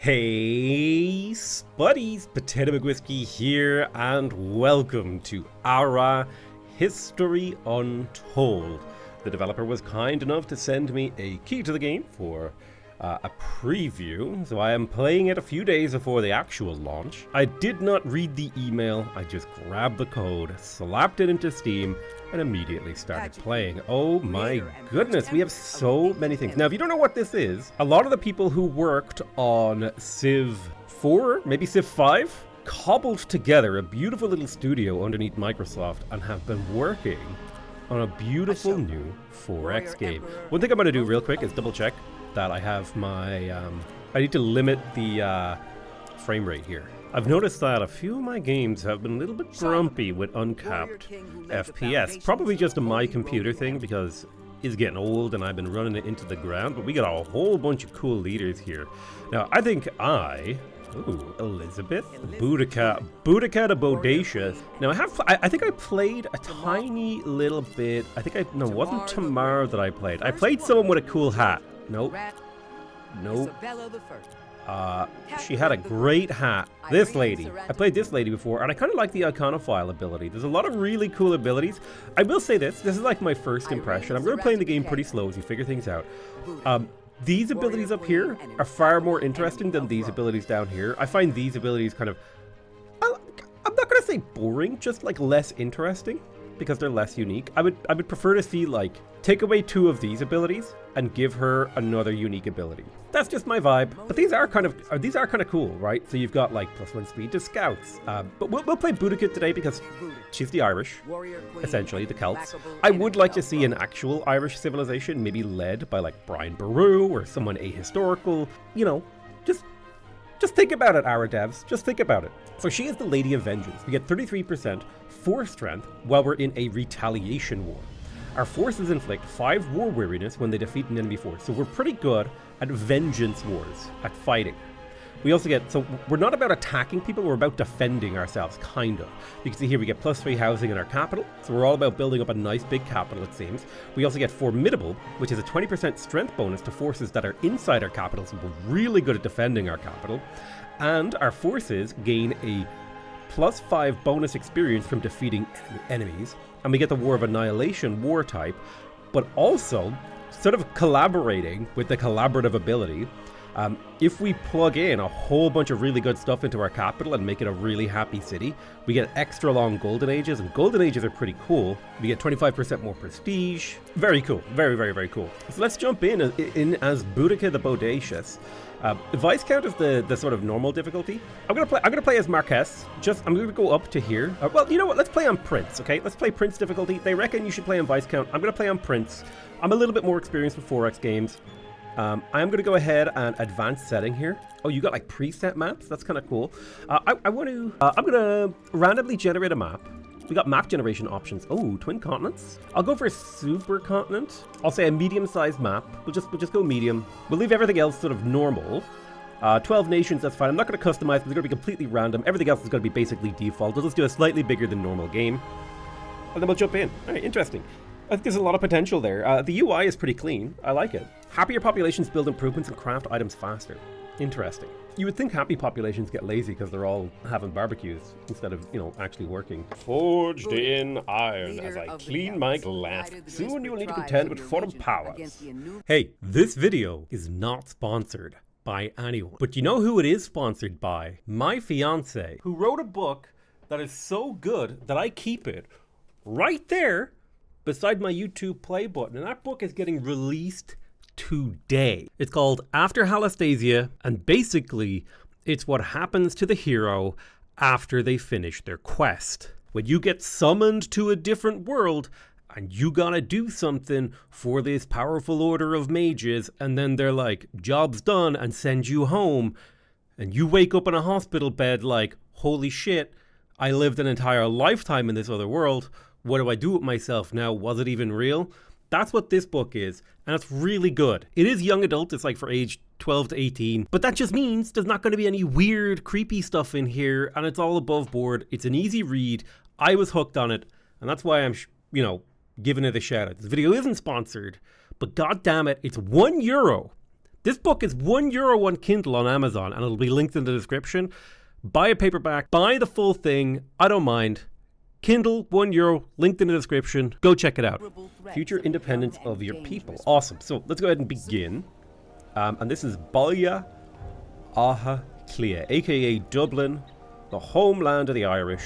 Hey, Spuddies, Potato McWhiskey here, and welcome to our History Untold. The developer was kind enough to send me a key to the game for a preview, so I am playing it a few days before the actual launch. I did not read the email, I just grabbed the code, slapped it into Steam, and immediately started playing. Oh my goodness, we have so many things. Now, if you don't know what this is, a lot of the people who worked on Civ 4, maybe Civ 5, cobbled together a beautiful little studio underneath Microsoft and have been working on a beautiful new 4X game. One thing I'm going to do real quick is double check that I have my, I need to limit the frame rate here. I've noticed that a few of my games have been a little bit grumpy with uncapped FPS. Probably just a my computer thing because it's getting old and I've been running it into the ground, but we got a whole bunch of cool leaders here. Now, I think Elizabeth, Boudica the Bodacious. Now, I think I played a tiny little bit. It wasn't Tamar that I played. I played someone with a cool hat. Nope. She had a great hat. This lady. I played this lady before, and I kind of like the iconophile ability. There's a lot of really cool abilities. I will say this is like my first impression. I'm going to be playing the game pretty slow as you figure things out. These abilities up here are far more interesting than these abilities down here. I find these abilities kind of, I'm not going to say boring, just like less interesting because they're less unique. I would prefer to see like take away two of these abilities and give her another unique ability. That's just my vibe. But these are kind of cool, right? So you've got like +1 speed to scouts. But we'll play Boudica today because she's the Irish, essentially the Celts. I would like to see an actual Irish civilization, maybe led by like Brian Boru or someone ahistorical. You know, just think about it, our devs. Just think about it. So she is the Lady of Vengeance. We get 33% force strength while we're in a retaliation war. Our forces inflict 5 war weariness when they defeat an enemy force. So we're pretty good at vengeance wars, at fighting. We also get, so we're not about attacking people, we're about defending ourselves, kind of. You can see here we get +3 housing in our capital. So we're all about building up a nice big capital, it seems. We also get Formidable, which is a 20% strength bonus to forces that are inside our capital. So we're really good at defending our capital. And our forces gain a +5 bonus experience from defeating enemies. And we get the War of Annihilation war type, but also sort of collaborating with the collaborative ability. If we plug in a whole bunch of really good stuff into our capital and make it a really happy city, we get extra long golden ages, and golden ages are pretty cool. We get 25% more prestige. Very cool. Very, very, very cool. So let's jump in as Boudica the Bodacious. Vice count is the sort of normal difficulty. I'm gonna play as Marquess. I'm gonna go up to here. Well, you know what? Let's play on Prince. Okay, let's play Prince difficulty. They reckon you should play on Vice count. I'm gonna play on Prince. I'm a little bit more experienced with 4X games. I'm gonna go ahead and advanced setting here. Oh, you got like preset maps? That's kind of cool. I'm gonna randomly generate a map. We got map generation options. Oh, twin continents. I'll go for a super continent. I'll say a medium-sized map. We'll just go medium. We'll leave everything else sort of normal. 12 nations, that's fine. I'm not going to customize, but they're going to be completely random. Everything else is going to be basically default. We'll just do a slightly bigger than normal game. And then we'll jump in. All right, interesting. I think there's a lot of potential there. The UI is pretty clean. I like it. Happier populations build improvements and craft items faster. Interesting. You would think happy populations get lazy because they're all having barbecues instead of, actually working. Forged in iron as I clean my glass. Soon you will need to contend with foreign powers. Hey, this video is not sponsored by anyone. But you know who it is sponsored by? My fiance, who wrote a book that is so good that I keep it right there beside my YouTube play button. And that book is getting released today. It's called After Halastasia, and basically it's what happens to the hero after they finish their quest. When you get summoned to a different world and you gotta do something for this powerful order of mages, and then they're like, job's done, and send you home, and you wake up in a hospital bed like, holy shit, I lived an entire lifetime in this other world. What do I do with myself now? Was it even real? That's what this book is, and it's really good. It is young adult, it's like for age 12 to 18, but that just means there's not going to be any weird, creepy stuff in here, and it's all above board. It's an easy read. I was hooked on it, and that's why I'm, giving it a shout out. This video isn't sponsored, but god damn it, it's €1 This book is €1 on Kindle on Amazon, and it'll be linked in the description. Buy a paperback, buy the full thing. I don't mind. Kindle, €1, linked in the description. Go check it out. Future independence of your people. Awesome. So let's go ahead and begin. And this is Baile Átha Cliath, aka Dublin, the homeland of the Irish,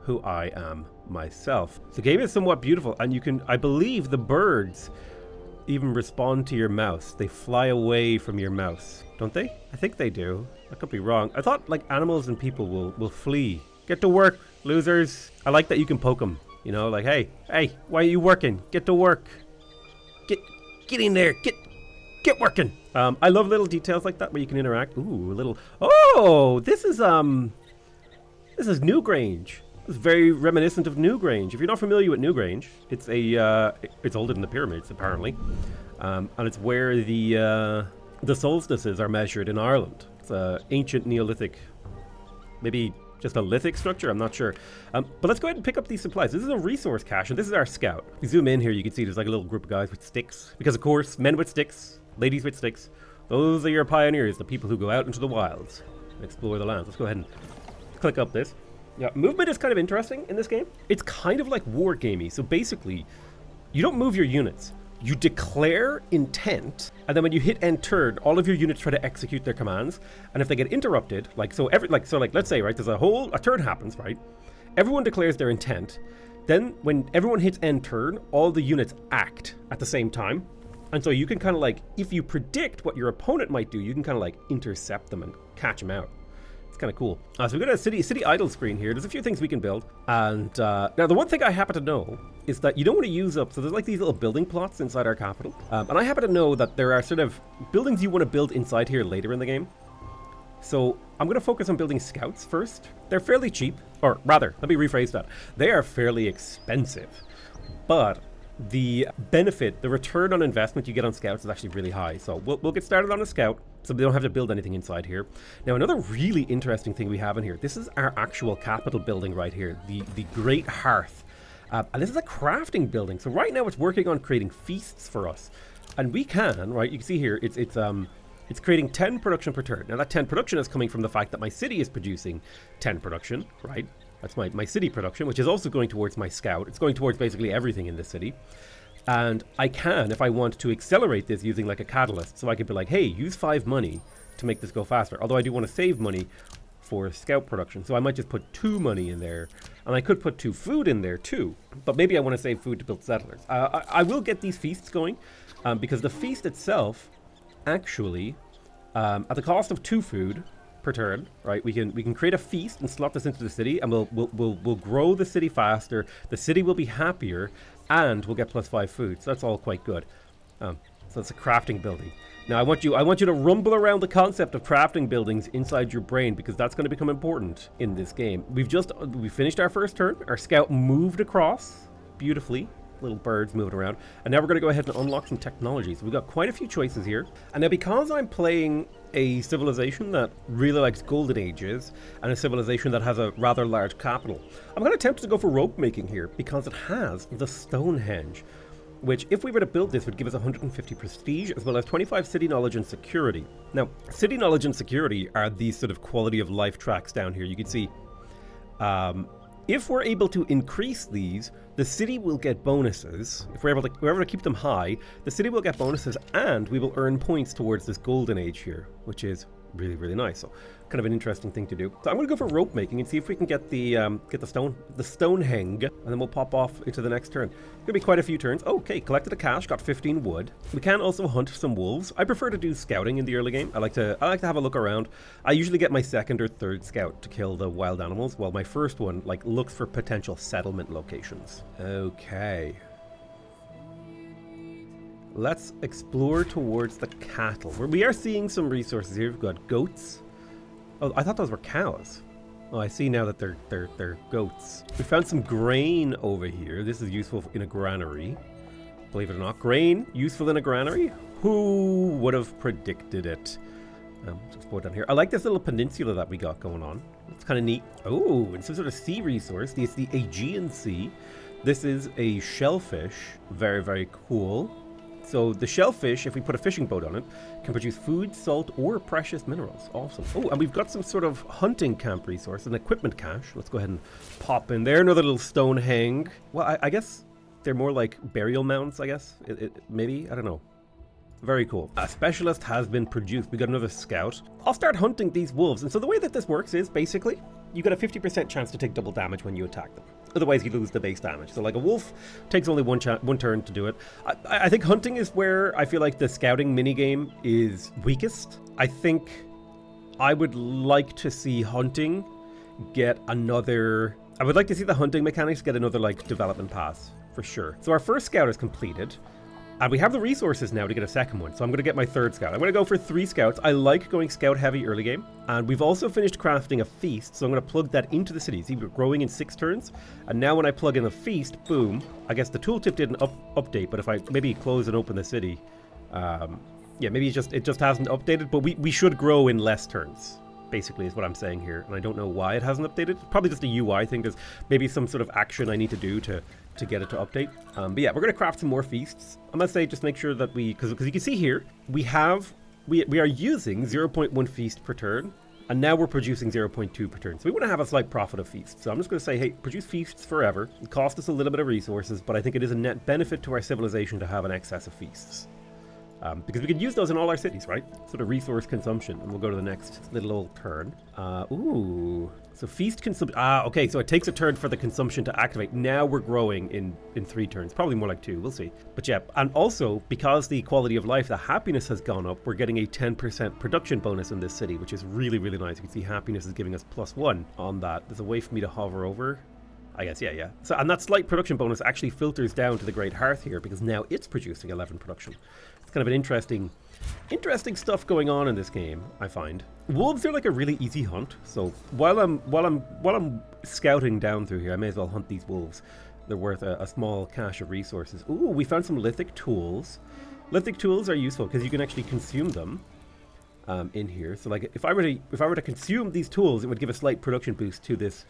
who I am myself. The game is somewhat beautiful, and you can, I believe the birds even respond to your mouse. They fly away from your mouse, don't they? I think they do. I could be wrong. I thought like animals and people will flee. Get to work, losers. I like that you can poke them. You know, like, hey, why are you working? Get to work. Get in there. Get working. I love little details like that where you can interact. Ooh, a little. Oh, this is Newgrange. It's very reminiscent of Newgrange. If you're not familiar with Newgrange, it's it's older than the pyramids apparently, and it's where the solstices are measured in Ireland. It's an ancient Neolithic, maybe just a lithic structure. I'm not sure. But let's go ahead and pick up these supplies. This is a resource cache, and this is our scout. If you zoom in here, you can see there's like a little group of guys with sticks, because of course, men with sticks, ladies with sticks. Those are your pioneers, the people who go out into the wilds and explore the lands. Let's go ahead and click up this. Yeah, movement is kind of interesting in this game. It's kind of like war gamey. So basically, you don't move your units. You declare intent, and then when you hit end turn, all of your units try to execute their commands. And if they get interrupted, let's say, right, there's a turn happens, right? Everyone declares their intent. Then when everyone hits end turn, all the units act at the same time. And so you can kind of like, if you predict what your opponent might do, you can kind of like intercept them and catch them out. It's kind of cool. So we've got a city idle screen here. There's a few things we can build. And now the one thing I happen to know is that you don't want to use up, so there's like these little building plots inside our capital. And I happen to know that there are sort of buildings you want to build inside here later in the game. So I'm going to focus on building scouts first. They're fairly cheap, or rather, let me rephrase that. They are fairly expensive, but the benefit, the return on investment you get on scouts is actually really high. So we'll get started on a scout, so they don't have to build anything inside here. Now, another really interesting thing we have in here, this is our actual capital building right here, the Great Hearth. And this is a crafting building. So right now it's working on creating feasts for us. And we can, right, you can see here, it's creating 10 production per turn. Now that 10 production is coming from the fact that my city is producing 10 production, right? That's my city production, which is also going towards my scout. It's going towards basically everything in the city. And I can, if I want to accelerate this using like a catalyst, so I could be like, hey, use 5 money to make this go faster. Although I do want to save money for scout production. So I might just put 2 money in there. And I could put 2 food in there too. But maybe I want to save food to build settlers. I will get these feasts going because the feast itself actually, at the cost of 2 food per turn, right? We can create a feast and slot this into the city, and we'll grow the city faster. The city will be happier, and we'll get +5 food. So that's all quite good. So it's a crafting building. Now I want you to rumble around the concept of crafting buildings inside your brain, because that's going to become important in this game. We finished our first turn. Our scout moved across beautifully. Little birds moving around, and now we're going to go ahead and unlock some technologies. We've got quite a few choices here, and now because I'm playing a civilization that really likes golden ages and a civilization that has a rather large capital, I'm going to attempt to go for rope making here because it has the Stonehenge, which if we were to build this would give us 150 prestige as well as 25 city knowledge and security. Now city knowledge and security are these sort of quality of life tracks down here. You can see if we're able to increase these, the city will get bonuses. If we're able to keep them high, the city will get bonuses, and we will earn points towards this golden age here, which is really, really nice. So kind of an interesting thing to do. So I'm going to go for rope making and see if we can get the Stonehenge, and then we'll pop off into the next turn. Gonna be quite a few turns. Okay, collected a cache, got 15 wood. We can also hunt some wolves. I prefer to do scouting in the early game. I like to have a look around. I usually get my second or third scout to kill the wild animals, while my first one like looks for potential settlement locations. Okay. Let's explore towards the cattle. We are seeing some resources here. We've got goats. Oh, I thought those were cows. Oh, I see now that they're goats. We found some grain over here. This is useful in a granary. Believe it or not, grain useful in a granary. Who would have predicted it? Let's go down here. I like this little peninsula that we got going on. It's kind of neat. Oh, and some sort of sea resource. It's the Aegean Sea. This is a shellfish. Very, very cool. So the shellfish, if we put a fishing boat on it, can produce food, salt, or precious minerals. Awesome. Oh, and we've got some sort of hunting camp resource, an equipment cache. Let's go ahead and pop in there. Another little stone hang. Well, I guess they're more like burial mounds, I guess. Maybe? I don't know. Very cool. A specialist has been produced. We got another scout. I'll start hunting these wolves. And so the way that this works is basically you get a 50% chance to take double damage when you attack them. Otherwise, you lose the base damage. So like a wolf takes only one turn to do it. I think hunting is where I feel like the scouting minigame is weakest. I think I would like to see hunting get another... I would like to see the hunting mechanics get another like development pass for sure. So our first scout is completed. And we have the resources now to get a second one, so I'm going to get my third scout. I'm going to go for 3 scouts. I like going scout heavy early game. And we've also finished crafting a feast, so I'm going to plug that into the city. See, we're growing in 6 turns. And now when I plug in a feast, boom. I guess the tooltip didn't update, but if I maybe close and open the city, yeah, maybe it just hasn't updated, but we should grow in less turns, basically is what I'm saying here. And I don't know why it hasn't updated. Probably just a UI thing. There's maybe some sort of action I need to do to get it to update. But yeah, we're going to craft some more feasts. I'm going to say just make sure that because you can see here, we are using 0.1 feast per turn, and now we're producing 0.2 per turn. So we want to have a slight profit of feasts. So I'm just going to say, hey, produce feasts forever. It costs us a little bit of resources, but I think it is a net benefit to our civilization to have an excess of feasts. Because we could use those in all our cities, right? Sort of resource consumption. And we'll go to the next little old turn. Ooh. So feast consumption. Okay. So it takes a turn for the consumption to activate. Now we're growing in 3 turns. Probably more like 2. We'll see. But yeah. And also, because the quality of life, the happiness has gone up, we're getting a 10% production bonus in this city, which is really, really nice. You can see happiness is giving us +1 on that. There's a way for me to hover over. I guess, yeah. So, and that slight production bonus actually filters down to the Great Hearth here, because now it's producing 11 production. It's kind of an interesting stuff going on in this game, I find. Wolves are like a really easy hunt, so while I'm scouting down through here, I may as well hunt these wolves. They're worth a small cache of resources. Ooh, we found some lithic tools. Lithic tools are useful because you can actually consume them in here. So like if I were to consume these tools, it would give a slight production boost to this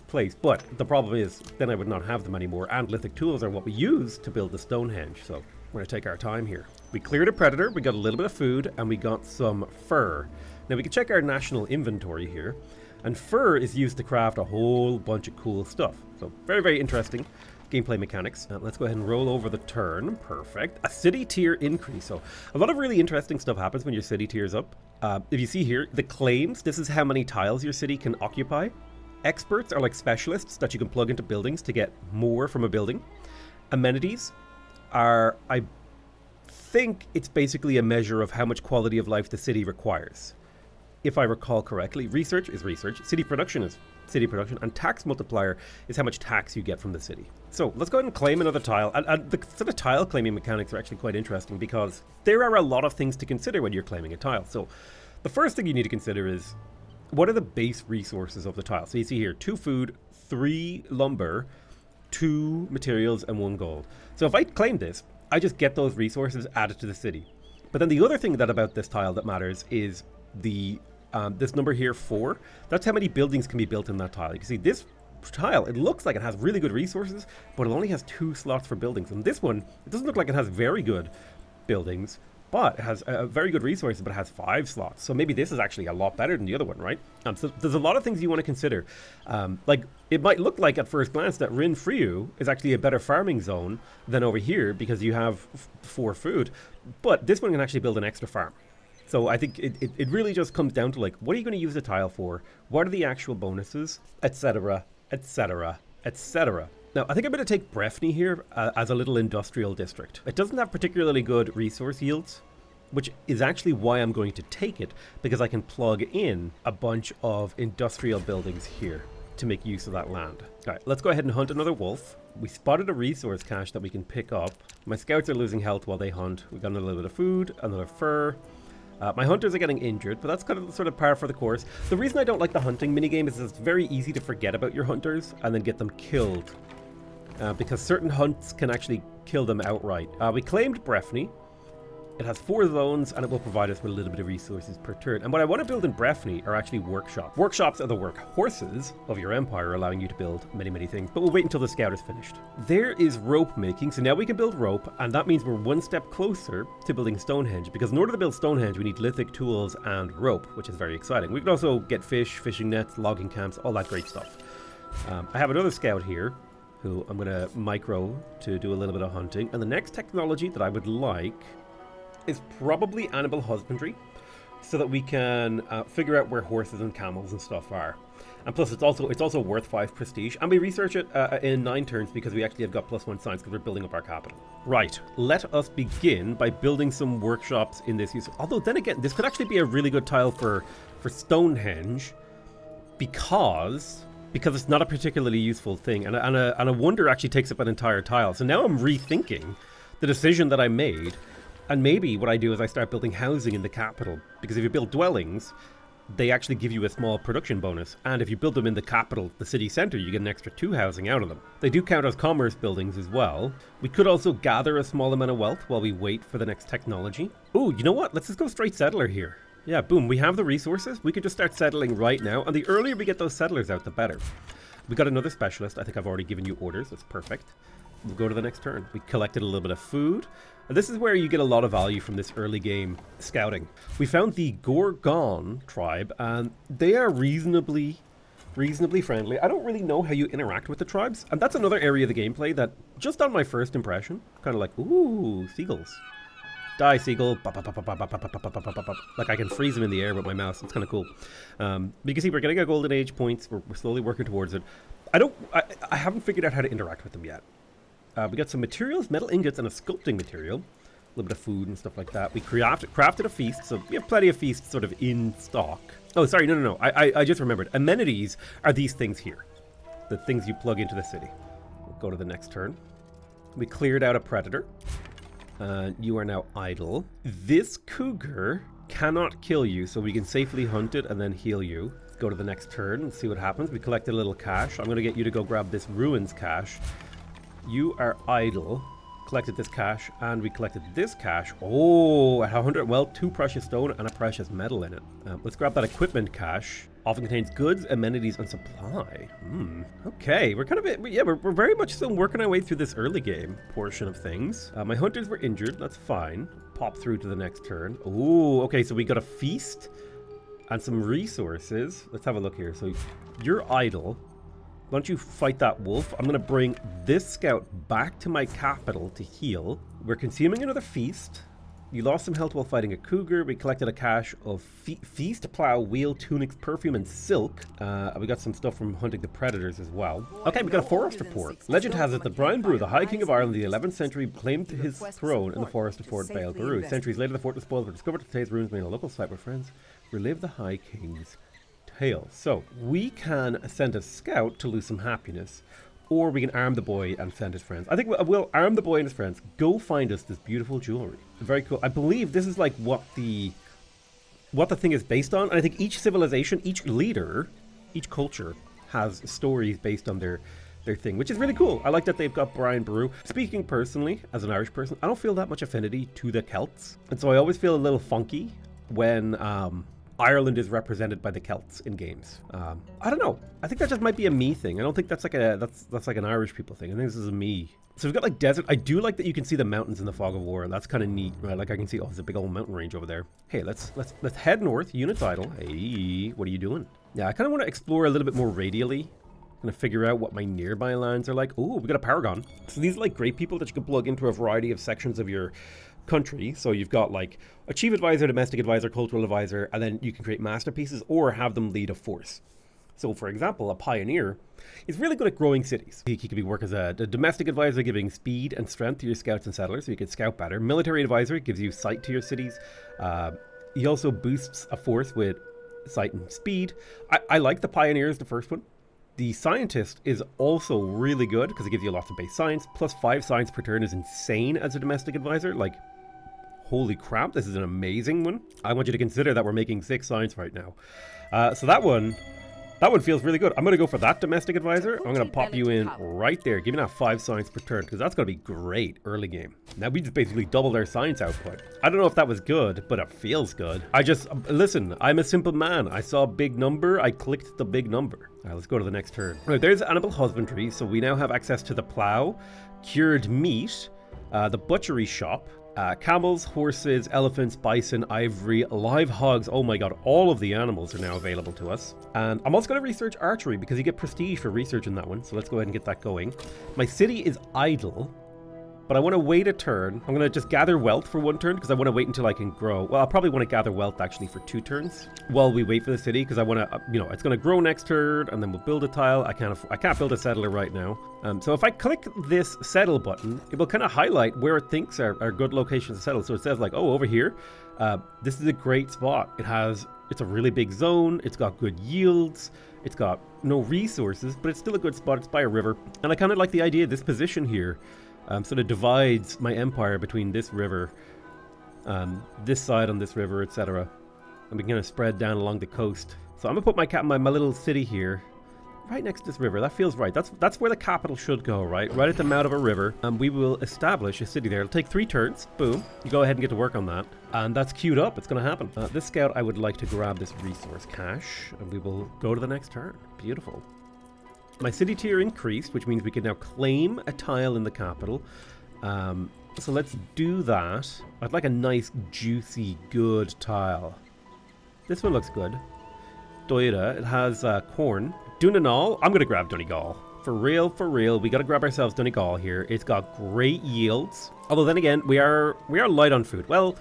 place, but the problem is then I would not have them anymore, and lithic tools are what we use to build the Stonehenge, so we're going to take our time here. We cleared a predator, we got a little bit of food, and we got some fur. Now we can check our national inventory here, and fur is used to craft a whole bunch of cool stuff, so very, very interesting gameplay mechanics. Let's go ahead and roll over the turn. Perfect. A city tier increase, so a lot of really interesting stuff happens when your city tiers up. If you see here, the claims, this is how many tiles your city can occupy. Experts are like specialists that you can plug into buildings to get more from a building. Amenities are, I think it's basically a measure of how much quality of life the city requires. If I recall correctly, research is research, city production is city production, and tax multiplier is how much tax you get from the city. So let's go ahead and claim another tile. And the sort of tile claiming mechanics are actually quite interesting because there are a lot of things to consider when you're claiming a tile. So the first thing you need to consider is, what are the base resources of the tile? So you see here, 2 food, 3 lumber, 2 materials, and 1 gold. So if I claim this, I just get those resources added to the city. But then the other thing about this tile that matters is the this number here, 4. That's how many buildings can be built in that tile. You can see this tile, it looks like it has really good resources, but it only has 2 slots for buildings. And this one, it doesn't look like it has very good buildings, but it has very good resources, but it has 5 slots. So maybe this is actually a lot better than the other one, right? So there's a lot of things you want to consider. Like, it might look like at first glance that Rin Friu is actually a better farming zone than over here because you have 4 food, but this one can actually build an extra farm. So I think it really just comes down to, like, what are you going to use the tile for? What are the actual bonuses? Etc., etc., etc. Now, I think I'm going to take Breffni here as a little industrial district. It doesn't have particularly good resource yields, which is actually why I'm going to take it, because I can plug in a bunch of industrial buildings here to make use of that land. All right, let's go ahead and hunt another wolf. We spotted a resource cache that we can pick up. My scouts are losing health while they hunt. We got a little bit of food, another fur. My hunters are getting injured, but that's kind of sort of par for the course. The reason I don't like the hunting minigame is it's very easy to forget about your hunters and then get them killed. Because certain hunts can actually kill them outright. We claimed Breffni. It has 4 zones, and it will provide us with a little bit of resources per turn. And what I want to build in Breffni are actually workshops. Workshops are the workhorses of your empire, allowing you to build many, many things. But we'll wait until the scout is finished. There is rope making, so now we can build rope, and that means we're one step closer to building Stonehenge, because in order to build Stonehenge, we need lithic tools and rope, which is very exciting. We can also get fish, fishing nets, logging camps, all that great stuff. I have another scout here, who I'm going to micro to do a little bit of hunting. And the next technology that I would like is probably animal husbandry, so that we can figure out where horses and camels and stuff are. And plus it's also worth 5 prestige, and we research it in 9 turns because we actually have got +1 science because we're building up our capital. Right, let us begin by building some workshops in this use. Although then again, this could actually be a really good tile for Stonehenge, because it's not a particularly useful thing, and a wonder actually takes up an entire tile. So now I'm rethinking the decision that I made. And maybe what I do is I start building housing in the capital, because if you build dwellings, they actually give you a small production bonus. And if you build them in the capital, the city center, you get an extra 2 housing out of them. They do count as commerce buildings as well. We could also gather a small amount of wealth while we wait for the next technology. Oh, you know what? Let's just go straight settler here. Yeah, boom, we have the resources. We could just start settling right now. And the earlier we get those settlers out, the better. We got another specialist. I think I've already given you orders. That's perfect. We'll go to the next turn. We collected a little bit of food. And this is where you get a lot of value from this early game scouting. We found the Gorgon tribe, and they are reasonably friendly. I don't really know how you interact with the tribes, and that's another area of the gameplay that, just on my first impression, kind of like, ooh, seagulls. Die, seagull. Like I can freeze them in the air with my mouse. It's kind of cool. But you can see we're getting our golden age points. We're slowly working towards it. I haven't figured out how to interact with them yet. We got some materials, metal ingots, and a sculpting material. A little bit of food and stuff like that. We crafted a feast, so we have plenty of feasts sort of in stock. Oh, sorry, no. I just remembered. Amenities are these things here. The things you plug into the city. We'll go to the next turn. We cleared out a predator. You are now idle. This cougar cannot kill you, so we can safely hunt it and then heal you. Let's go to the next turn and see what happens. We collected a little cash. I'm going to get you to go grab this ruins cash. You are idle. Collected this cash, and we collected this cash. Oh, at 100 wealth, 2 precious stone and a precious metal in it. Let's grab that equipment cache. Often contains goods, amenities, and supply. Okay, we're kind of, we're very much still working our way through this early game portion of things. My hunters were injured. That's fine. Pop through to the next turn. Oh, okay, so we got a feast and some resources. Let's have a look here. So you're idle. Why don't you fight that wolf? I'm going to bring this scout back to my capital to heal. We're consuming another feast. You lost some health while fighting a cougar. We collected a cache of feast, plow, wheel, tunics, perfume, and silk. We got some stuff from hunting the predators as well. Okay, we got a forest report. Legend has it that Brian Brew, the High King of Ireland in the 11th century, claimed his throne in the forest of Fort Baal Baru. Centuries later, the fort was spoiled, but discovered today's ruins made a local site where friends relive the High King's tale. So we can send a scout to lose some happiness, or we can arm the boy and send his friends. I think we'll arm the boy and his friends. Go find us this beautiful jewelry. Very cool. I believe this is like what the thing is based on. And I think each civilization, each leader, each culture has stories based on their thing, which is really cool. I like that they've got Brian Brew. Speaking personally, as an Irish person, I don't feel that much affinity to the Celts, and so I always feel a little funky when Ireland is represented by the Celts in games. I don't know. I think that just might be a me thing. I don't think that's like that's like an Irish people thing. I think this is a me. So we've got like desert. I do like that you can see the mountains in the fog of war, and that's kind of neat, right? Like I can see, oh, there's a big old mountain range over there. Hey, let's head north. Units idle. Hey, what are you doing? Yeah, I kind of want to explore a little bit more radially. Gonna figure out what my nearby lands are like. Oh, we got a paragon. So these are like great people that you can plug into a variety of sections of your country. So you've got like a chief advisor, domestic advisor, cultural advisor, and then you can create masterpieces or have them lead a force. So for example, a pioneer is really good at growing cities. He could be work as a domestic advisor, giving speed and strength to your scouts and settlers, so you can scout better. Military advisor gives you sight to your cities. He also boosts a force with sight and speed. I like the pioneers, the first one. The scientist is also really good because it gives you lots of base science. Plus 5 science per turn is insane as a domestic advisor. Like, holy crap, this is an amazing one. I want you to consider that we're making 6 science right now. So that one That one feels really good. I'm going to go for that domestic advisor. I'm going to pop you in right there. Give me that 5 science per turn, because that's going to be great early game. Now we just basically doubled our science output. I don't know if that was good, but it feels good. Listen, I'm a simple man. I saw a big number. I clicked the big number. All right, let's go to the next turn. All right, there's animal husbandry. So we now have access to the plow, cured meat, the butchery shop, camels, horses, elephants, bison, ivory, live hogs. Oh my god, all of the animals are now available to us. And I'm also going to research archery because you get prestige for researching that one. So let's go ahead and get that going. My city is idle, but I want to wait a turn. I'm going to just gather wealth for 1 turn because I want to wait until I can grow. Well, I'll probably want to gather wealth actually for 2 turns while we wait for the city, because I want to, it's going to grow next turn and then we'll build a tile. I can't build a settler right now. So if I click this settle button, it will kind of highlight where it thinks are good locations to settle. So it says like, oh, over here, this is a great spot. It's a really big zone. It's got good yields. It's got no resources, but it's still a good spot. It's by a river. And I kind of like the idea of this position here. Sort of divides my empire between this river, this side on this river, etc. And we can kind of spread down along the coast. So I'm gonna put my little city here, right next to this river. That feels right. That's where the capital should go, right? Right at the mouth of a river. And we will establish a city there. It'll take 3 turns. Boom. You go ahead and get to work on that. And that's queued up. It's gonna happen. This scout, I would like to grab this resource cache, and we will go to the next turn. Beautiful. My city tier increased, which means we can now claim a tile in the capital. So let's do that. I'd like a nice, juicy, good tile. This one looks good. Doida, it has corn. Dunanal, I'm going to grab Donegal. For real, we got to grab ourselves Donegal here. It's got great yields. Although then again, we are light on food. Well,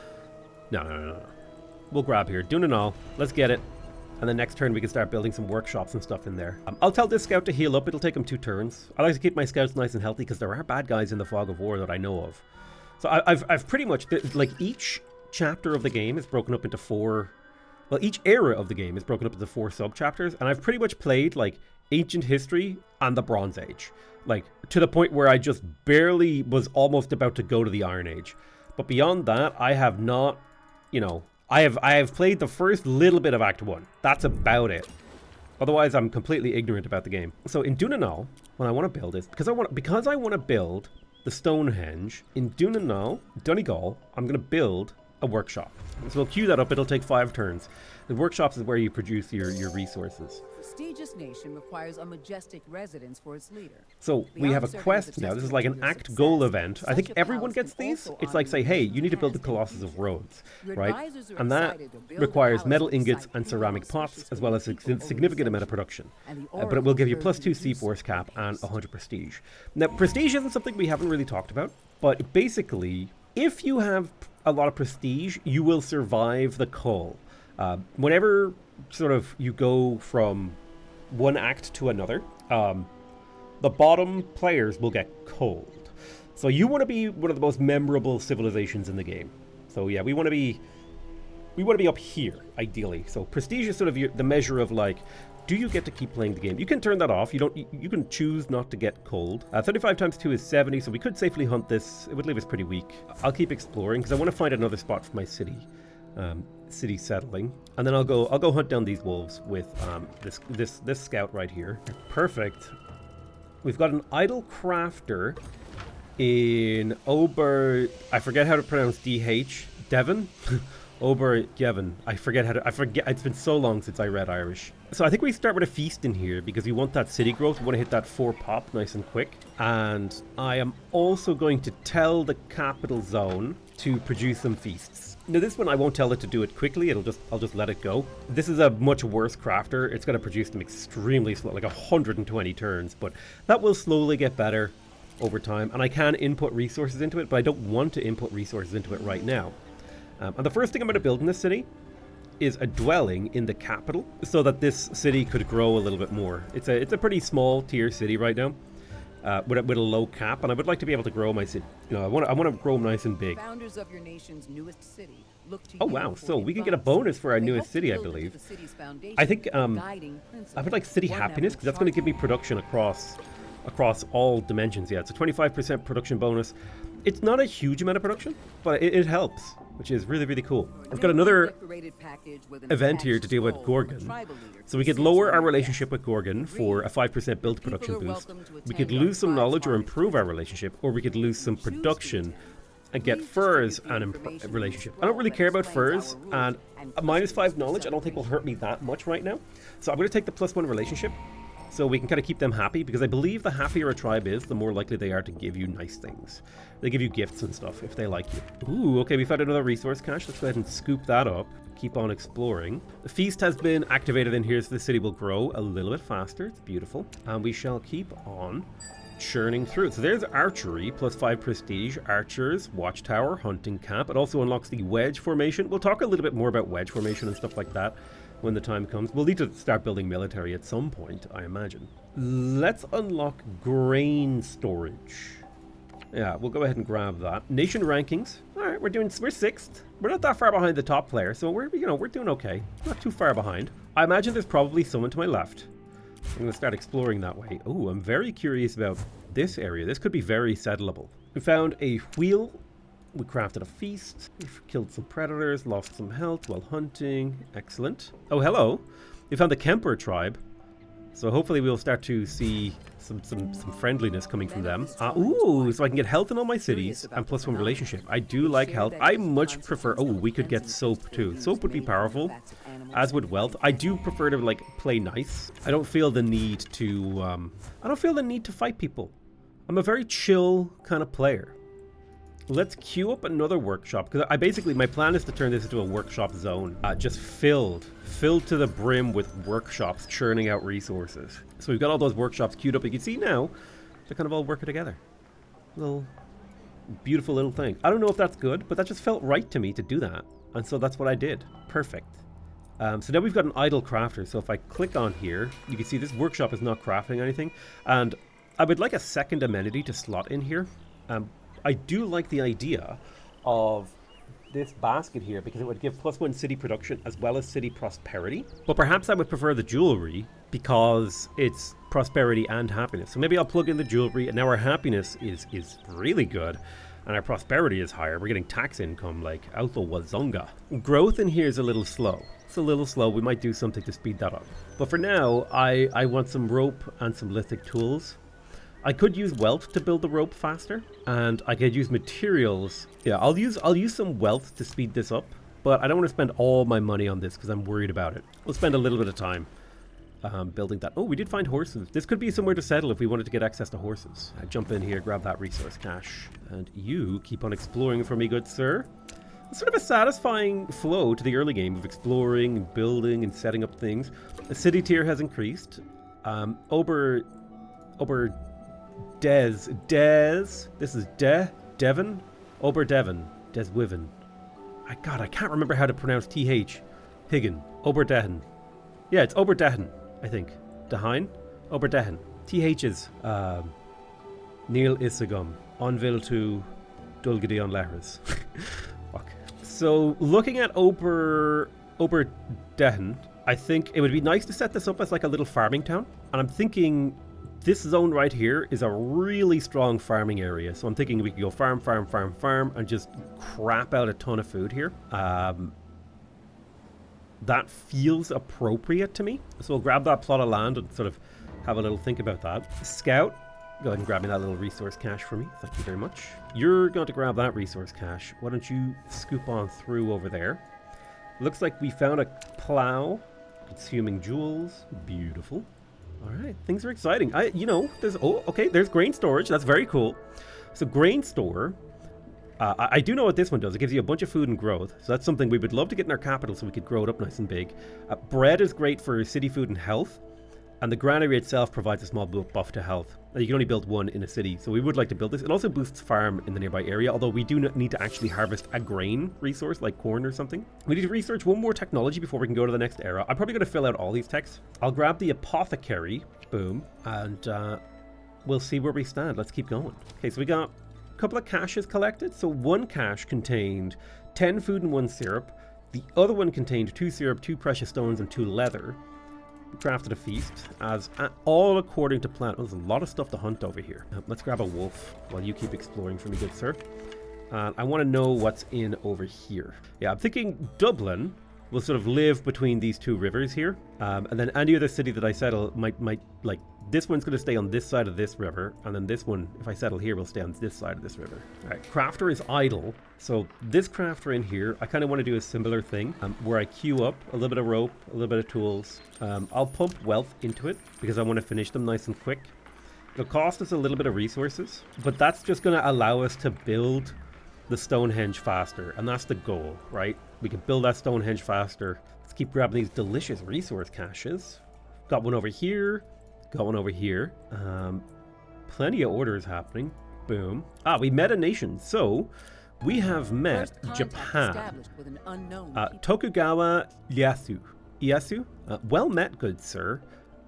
no. We'll grab here. Dunanal, let's get it. And then next turn we can start building some workshops and stuff in there. I'll tell this scout to heal up. It'll take him 2 turns. I like to keep my scouts nice and healthy because there are bad guys in the Fog of War that I know of. So I've pretty much, like, each chapter of the game is broken up into 4... Well, each era of the game is broken up into 4 sub-chapters. And I've pretty much played, like, Ancient History and the Bronze Age. Like, to the point where I just barely was almost about to go to the Iron Age. But beyond that, I have not, I have played the first little bit of Act 1. That's about it. Otherwise, I'm completely ignorant about the game. So in Dunanal, what I want to build is, because I want to build the Stonehenge, in Donegal, I'm going to build a workshop. So we'll queue that up. It'll take 5 turns. The workshops is where you produce your resources. Prestigious nation requires a majestic residence for its leader. So we have a quest now. This is like an act goal event. I think everyone gets these. It's like, say, hey, you need to build the Colossus of Rhodes, right? And that requires metal ingots and ceramic pots, as well as a significant amount of production. But it will give you +2 C-Force cap and 100 prestige. Now, prestige isn't something we haven't really talked about, but basically, if you have a lot of prestige, you will survive the cull. Whenever sort of you go from one act to another, the bottom players will get cold. So you want to be one of the most memorable civilizations in the game. So yeah, we want to be up here ideally. So prestige is sort of the measure of, like, do you get to keep playing the game? You can turn that off. You can choose not to get cold. 35 times 2 is 70, so we could safely hunt this. It would leave us pretty weak. I'll keep exploring because I want to find another spot for my city. City settling, and then I'll go hunt down these wolves with this scout right here. Perfect. We've got an idle crafter in I forget how to pronounce DH. Devon? Obergevin. I forget. It's been so long since I read Irish. So I think we start with a feast in here because we want that city growth. We want to hit that 4 pop nice and quick. And I am also going to tell the capital zone to produce some feasts. Now this one I won't tell it to do it quickly. I'll just let it go. This is a much worse crafter. It's going to produce them extremely slow, like 120 turns. But that will slowly get better over time. And I can input resources into it, but I don't want to input resources into it right now. And the first thing I'm going to build in this city is a dwelling in the capital so that this city could grow a little bit more. It's a pretty small tier city right now with a low cap, and I would like to be able to grow my city. I want to grow nice and big. Founders of your nation's newest city look to oh wow, so we can get a bonus for our newest city, I believe. I think I would like city happiness because that's going to give me production across all dimensions. Yeah, it's a 25% production bonus. It's not a huge amount of production, but it helps. which is really, really cool. I've got another event here to deal with Gorgon. So we could lower our relationship with Gorgon for a 5% build production boost. We could lose some knowledge or improve our relationship, or we could lose some production and get furs and relationship. I don't really care about furs, and a -5 knowledge I don't think will hurt me that much right now. So I'm going to take the +1 relationship, so we can kind of keep them happy, because I believe the happier a tribe is, the more likely they are to give you nice things. They give you gifts and stuff if they like you. Ooh, okay, we found another resource cache. Let's go ahead and scoop that up. Keep on exploring. The feast has been activated in here, so the city will grow a little bit faster. It's beautiful. And we shall keep on churning through. So there's archery, +5 prestige, archers, watchtower, hunting camp. It also unlocks the wedge formation. We'll talk a little bit more about wedge formation and stuff like that when the time comes. We'll need to start building military at some point, I imagine. Let's unlock grain storage. Yeah, we'll go ahead and grab that. Nation rankings. All right, we're 6th. We're not that far behind the top player, so we're doing okay. Not too far behind. I imagine there's probably someone to my left. I'm going to start exploring that way. Oh, I'm very curious about this area. This could be very settleable. We found a wheel. We crafted a feast. We've killed some predators, lost some health while hunting. Excellent. Oh, hello. We found the Kemper tribe. So hopefully we'll start to see some friendliness coming from them. Ooh, so I can get health in all my cities and +1 relationship. I do like health. I much prefer... Oh, we could get soap too. Soap would be powerful, as would wealth. I do prefer to like play nice. I don't feel the need to fight people. I'm a very chill kind of player. Let's queue up another workshop, because my plan is to turn this into a workshop zone, just filled to the brim with workshops churning out resources. So we've got all those workshops queued up. You can see now they're kind of all working together. Little beautiful little thing. I don't know if that's good, but that just felt right to me to do that, and so that's what I did. Perfect. So now we've got an idle crafter. So if I click on here, you can see this workshop is not crafting anything, and I would like a second amenity to slot in here. I do like the idea of this basket here, because it would give +1 city production as well as city prosperity. But perhaps I would prefer the jewelry because it's prosperity and happiness. So maybe I'll plug in the jewelry, and now our happiness is really good and our prosperity is higher. We're getting tax income like Alpha Wazunga. Growth in here is a little slow. It's a little slow. We might do something to speed that up. But for now, I want some rope and some lithic tools. I could use wealth to build the rope faster, and I could use materials. Yeah, I'll use some wealth to speed this up, but I don't want to spend all my money on this because I'm worried about it. We'll spend a little bit of time building that. Oh, we did find horses. This could be somewhere to settle if we wanted to get access to horses. I jump in here, grab that resource cache, and you keep on exploring for me, good sir. It's sort of a satisfying flow to the early game of exploring and building and setting up things. The city tier has increased. This is Devon? Oberdevon. Deswiven. God, I can't remember how to pronounce TH. Higgin. Oberdehen. Yeah, it's Oberdehen, I think. Dahine? Oberdehen. TH's Neil Isagum. Onville to Dulgadion Lehres. Fuck. So, looking at Oberdehen, I think it would be nice to set this up as like a little farming town. And I'm thinking this zone right here is a really strong farming area. So I'm thinking we could go farm, and just crap out a ton of food here. That feels appropriate to me. So we'll grab that plot of land and sort of have a little think about that. Scout, go ahead and grab me that little resource cache for me. Thank you very much. You're going to grab that resource cache. Why don't you scoop on through over there? Looks like we found a plow. Consuming jewels. Beautiful. All right, things are exciting. There's grain storage. That's very cool. So grain store, I do know what this one does. It gives you a bunch of food and growth. So that's something we would love to get in our capital so we could grow it up nice and big. Bread is great for city food and health. And the granary itself provides a small buff to health. You can only build one in a city, so we would like to build this. It also boosts farm in the nearby area, although we do need to actually harvest a grain resource like corn or something. We need to research one more technology before we can go to the next era. I'm probably going to fill out all these techs. I'll grab the apothecary, boom, and we'll see where we stand. Let's keep going. Okay, so we got a couple of caches collected. So one cache contained 10 food and 1 syrup. The other one contained 2 syrup, 2 precious stones, and 2 leather. Crafted a feast, as all according to plan. Oh, there's a lot of stuff to hunt over here. Let's grab a wolf while you keep exploring for me, good sir. I want to know what's in over here. Yeah, I'm thinking Dublin will sort of live between these two rivers here. And then any other city that I settle might like, this one's going to stay on this side of this river. And then this one, if I settle here, will stay on this side of this river. All right, crafter is idle. So this crafter in here, I kind of want to do a similar thing where I queue up a little bit of rope, a little bit of tools. I'll pump wealth into it because I want to finish them nice and quick. It'll cost us a little bit of resources, but that's just going to allow us to build the Stonehenge faster, and that's the goal, right? We can build that Stonehenge faster. Let's keep grabbing these delicious resource caches. Got one over here, got one over here. Plenty of orders happening. Boom. We met a nation. So we have met Japan. Tokugawa Ieyasu. Well met, good sir.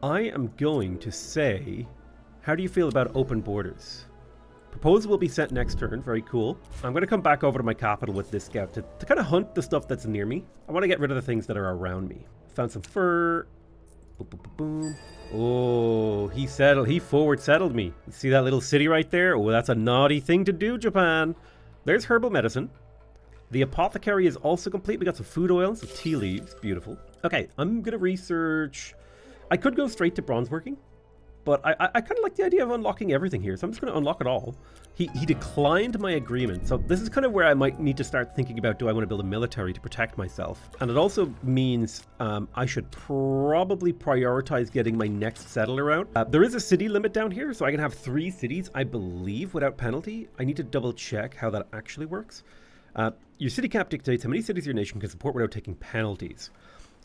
I am going to say, how do you feel about open borders? Proposal will be sent next turn. Very cool. I'm going to come back over to my capital with this scout to kind of hunt the stuff that's near me. I want to get rid of the things that are around me. Found some fur. Boom, boom, boom, boom. Oh, he settled. He forward settled me. See that little city right there? Oh, that's a naughty thing to do, Japan. There's herbal medicine. The apothecary is also complete. We got some food oil, some tea leaves. Beautiful. Okay, I'm going to research. I could go straight to bronze working, but I kind of like the idea of unlocking everything here, so I'm just going to unlock it all. He declined my agreement, so this is kind of where I might need to start thinking about, do I want to build a military to protect myself? And it also means I should probably prioritize getting my next settler out. There is a city limit down here, so I can have 3 cities, I believe, without penalty. I need to double check how that actually works. Your city cap dictates how many cities your nation can support without taking penalties.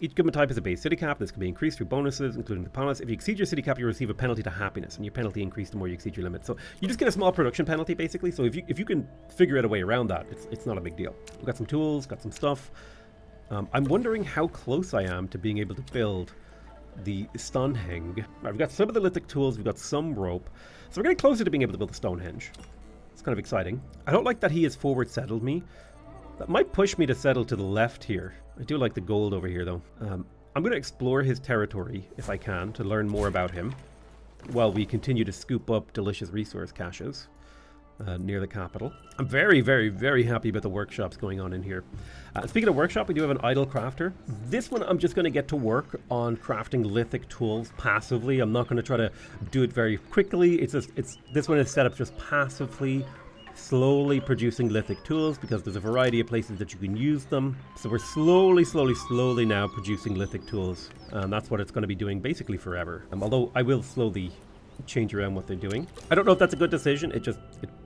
Each government type is a base city cap. This can be increased through bonuses, including the palace. If you exceed your city cap, you receive a penalty to happiness, and your penalty increases the more you exceed your limit. So you just get a small production penalty, basically. So if you can figure out a way around that, it's not a big deal. We've got some tools, got some stuff. I'm wondering how close I am to being able to build the Stonehenge. Right, we've got some of the lithic tools, we've got some rope. So we're getting closer to being able to build the Stonehenge. It's kind of exciting. I don't like that he has forward settled me. That might push me to settle to the left here. I do like the gold over here, though. I'm going to explore his territory, if I can, to learn more about him, while we continue to scoop up delicious resource caches near the capital. I'm very, very, very happy about the workshops going on in here. Speaking of workshop, we do have an idle crafter. This one, I'm just going to get to work on crafting lithic tools passively. I'm not going to try to do it very quickly. This one is set up just passively, slowly producing lithic tools, because there's a variety of places that you can use them. So we're slowly now producing lithic tools, and that's what it's going to be doing basically forever. Although I will slowly change around what they're doing. I don't know if that's a good decision. It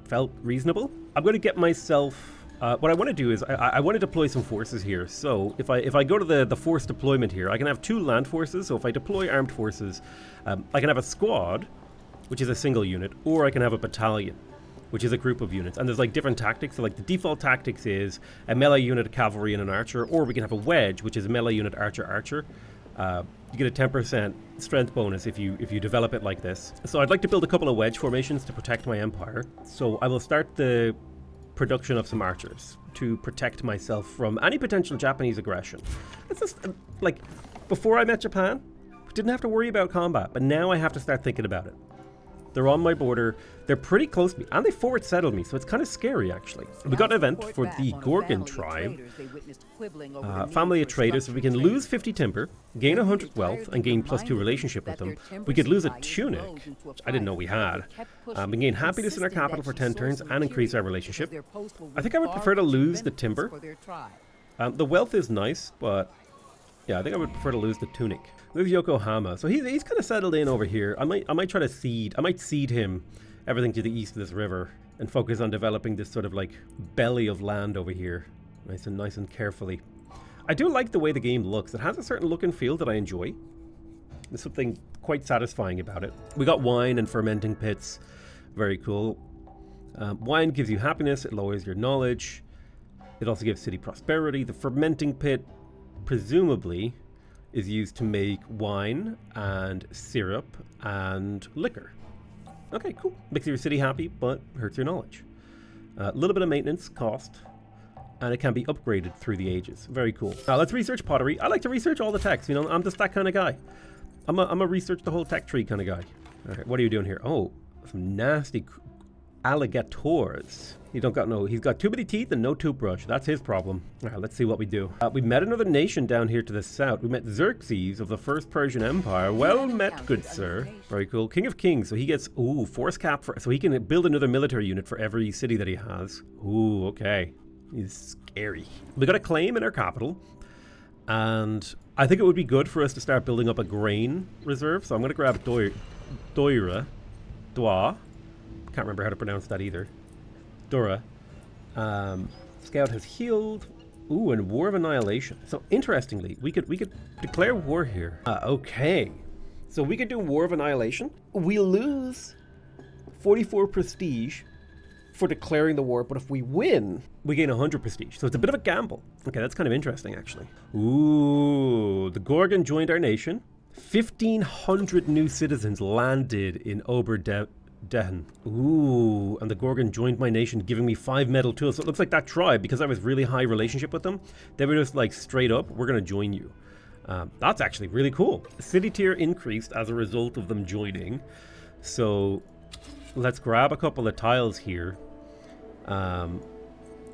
felt reasonable. I'm going to get myself what I want to do is I want to deploy some forces here. So if I go to the force deployment here, I can have 2 land forces. So if I deploy armed forces, I can have a squad, which is a single unit, or I can have a battalion, which is a group of units. And there's like different tactics. So like the default tactics is a melee unit, a cavalry, and an archer. Or we can have a wedge, which is a melee unit, archer. You get a 10% strength bonus if you develop it like this. So I'd like to build a couple of wedge formations to protect my empire. So I will start the production of some archers to protect myself from any potential Japanese aggression. It's just like, before I met Japan, I didn't have to worry about combat, but now I have to start thinking about it. They're on my border. They're pretty close to me, and they forward settled me, so it's kind of scary, actually. We got an event for the Gorgon tribe. Family of traders. If we can lose 50 timber, gain 100 wealth, and gain +2 relationship with them, we could lose a tunic, which I didn't know we had. We gain happiness in our capital for 10 turns and increase our relationship. I think I would prefer to lose the timber. The wealth is nice, but yeah, I think I would prefer to lose the tunic. There's Yokohama. So he's kind of settled in over here. I might try to seed. I might seed him everything to the east of this river and focus on developing this sort of like belly of land over here. Nice and carefully. I do like the way the game looks. It has a certain look and feel that I enjoy. There's something quite satisfying about it. We got wine and fermenting pits. Very cool. Wine gives you happiness. It lowers your knowledge. It also gives city prosperity. The fermenting pit, presumably, is used to make wine and syrup and liquor. Okay, cool. Makes your city happy, but hurts your knowledge. A little bit of maintenance cost, and it can be upgraded through the ages. Very cool. Now let's research pottery. I like to research all the techs. You know, I'm just that kind of guy. I'm a research the whole tech tree kind of guy. All right, what are you doing here? Oh, some nasty alligators. He don't got no. He's got too many teeth and no toothbrush. That's his problem. All right, let's see what we do. We met another nation down here to the south. We met Xerxes of the First Persian Empire. Well met, good sir. Very cool. King of Kings. So he gets force cap for. So he can build another military unit for every city that he has. Ooh, okay. He's scary. We got a claim in our capital, and I think it would be good for us to start building up a grain reserve. So I'm going to grab Doira. Can't remember how to pronounce that either. Dora. Scout has healed. Ooh, and War of Annihilation. So interestingly, we could declare war here. Okay. So we could do War of Annihilation. We lose 44 prestige for declaring the war, but if we win, we gain 100 prestige. So it's a bit of a gamble. Okay, that's kind of interesting, actually. Ooh, the Gorgon joined our nation. 1,500 new citizens landed in Oberdehen. Ooh, and the Gorgon joined my nation, giving me 5 metal tools. So it looks like that tribe, because I was really high relationship with them, they were just like straight up, we're going to join you. That's actually really cool. City tier increased as a result of them joining. So let's grab a couple of tiles here.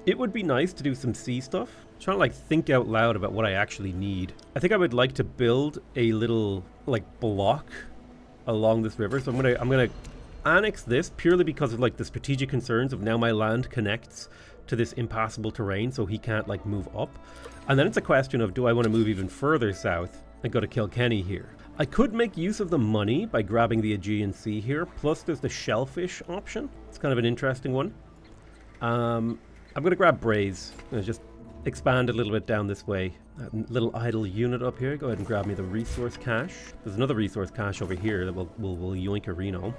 It would be nice to do some sea stuff. I'm trying to like think out loud about what I actually need. I think I would like to build a little like block along this river. So I'm gonna annex this purely because of like the strategic concerns of now my land connects to this impassable terrain, so he can't like move up. And then it's a question of, do I want to move even further south and go to Kilkenny here? I could make use of the money by grabbing the Aegean Sea here, plus there's the shellfish option. It's kind of an interesting one. I'm going to grab Braze and just expand a little bit down this way. That little idle unit up here. Go ahead and grab me the resource cache. There's another resource cache over here that we'll yoink a Reno.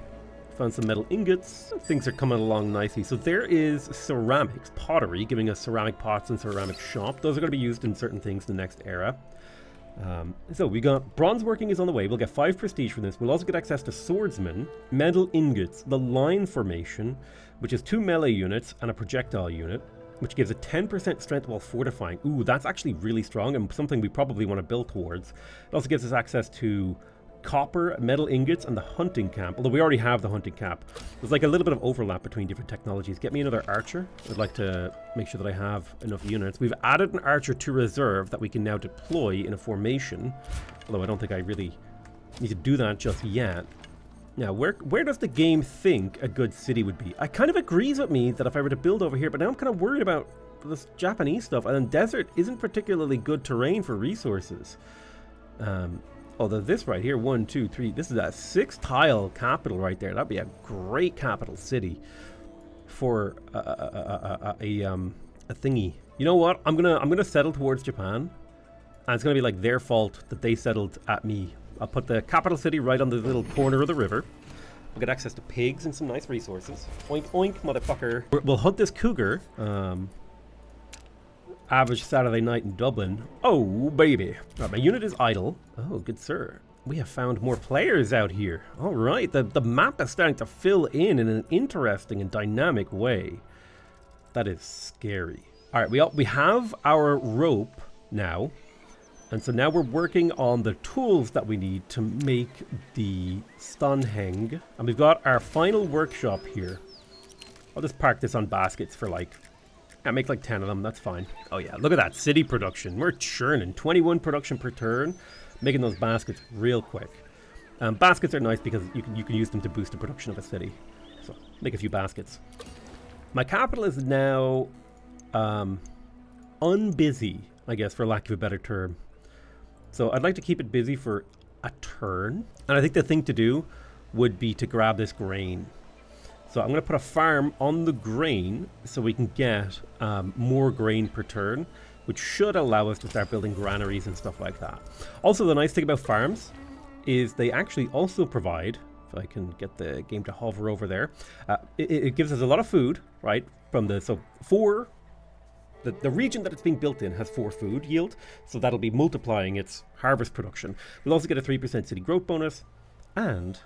Found some metal ingots. Things are coming along nicely. So there is ceramics, pottery, giving us ceramic pots and ceramic shop. Those are going to be used in certain things in the next era. So we got bronze working is on the way. We'll get 5 prestige from this. We'll also get access to swordsmen, metal ingots, the line formation, which is 2 melee units and a projectile unit, which gives a 10% strength while fortifying. Ooh, that's actually really strong and something we probably want to build towards. It also gives us access to copper, metal ingots, and the hunting camp. Although we already have the hunting camp. There's like a little bit of overlap between different technologies. Get me another archer. I'd like to make sure that I have enough units. We've added an archer to reserve that we can now deploy in a formation. Although I don't think I really need to do that just yet. Now, where does the game think a good city would be? It kind of agrees with me that if I were to build over here, but now I'm kind of worried about this Japanese stuff. And then desert isn't particularly good terrain for resources. Although this right here, 1, 2, 3, this is a 6-tile capital right there. That'd be a great capital city for a thingy. You know what? I'm gonna settle towards Japan, and it's gonna be like their fault that they settled at me. I'll put the capital city right on the little corner of the river. We'll get access to pigs and some nice resources. Oink oink, motherfucker. We'll hunt this cougar. Average Saturday night in Dublin. Oh, baby. Right, my unit is idle. Oh, good sir. We have found more players out here. All right, the map is starting to fill in an interesting and dynamic way. That is scary. All right, we have our rope now. And so now we're working on the tools that we need to make the Stonehenge. And we've got our final workshop here. I'll just park this on baskets for like... I make like 10 of them, that's fine. Oh yeah, look at that, city production. We're churning, 21 production per turn, making those baskets real quick. Baskets are nice because you can use them to boost the production of a city. So, make a few baskets. My capital is now unbusy, I guess, for lack of a better term. So I'd like to keep it busy for a turn. And I think the thing to do would be to grab this grain. So I'm going to put a farm on the grain so we can get more grain per turn, which should allow us to start building granaries and stuff like that. Also, the nice thing about farms is they actually also provide, if I can get the game to hover over there, it gives us a lot of food, right? The region that it's being built in has 4 food yield, so that'll be multiplying its harvest production. We'll also get a 3% city growth bonus, and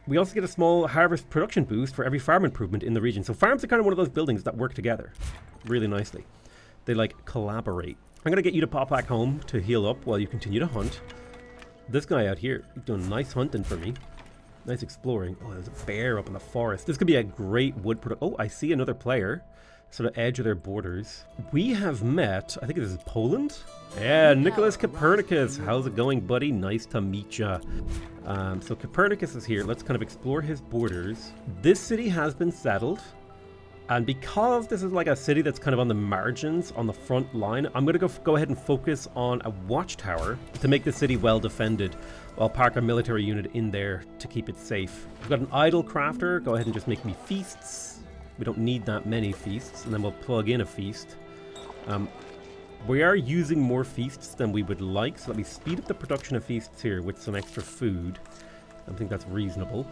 we also get a small harvest production boost for every farm improvement in the region. So farms are kind of one of those buildings that work together really nicely. They like collaborate. I'm going to get you to pop back home to heal up while you continue to hunt. This guy out here doing nice hunting for me. Nice exploring. Oh, there's a bear up in the forest. This could be a great wood product. Oh, I see another player. Sort of edge of their borders. We have met, I think this is Poland? Yeah, Nicholas Copernicus. How's it going, buddy? Nice to meet ya. So Copernicus is here. Let's kind of explore his borders. This city has been settled. And because this is like a city that's kind of on the margins, on the front line, I'm going to go ahead and focus on a watchtower to make the city well defended. I'll park a military unit in there to keep it safe. We've got an idol crafter. Go ahead and just make me feasts. We don't need that many feasts. And then we'll plug in a feast. We are using more feasts than we would like, so let me speed up the production of feasts here with some extra food. I think that's reasonable.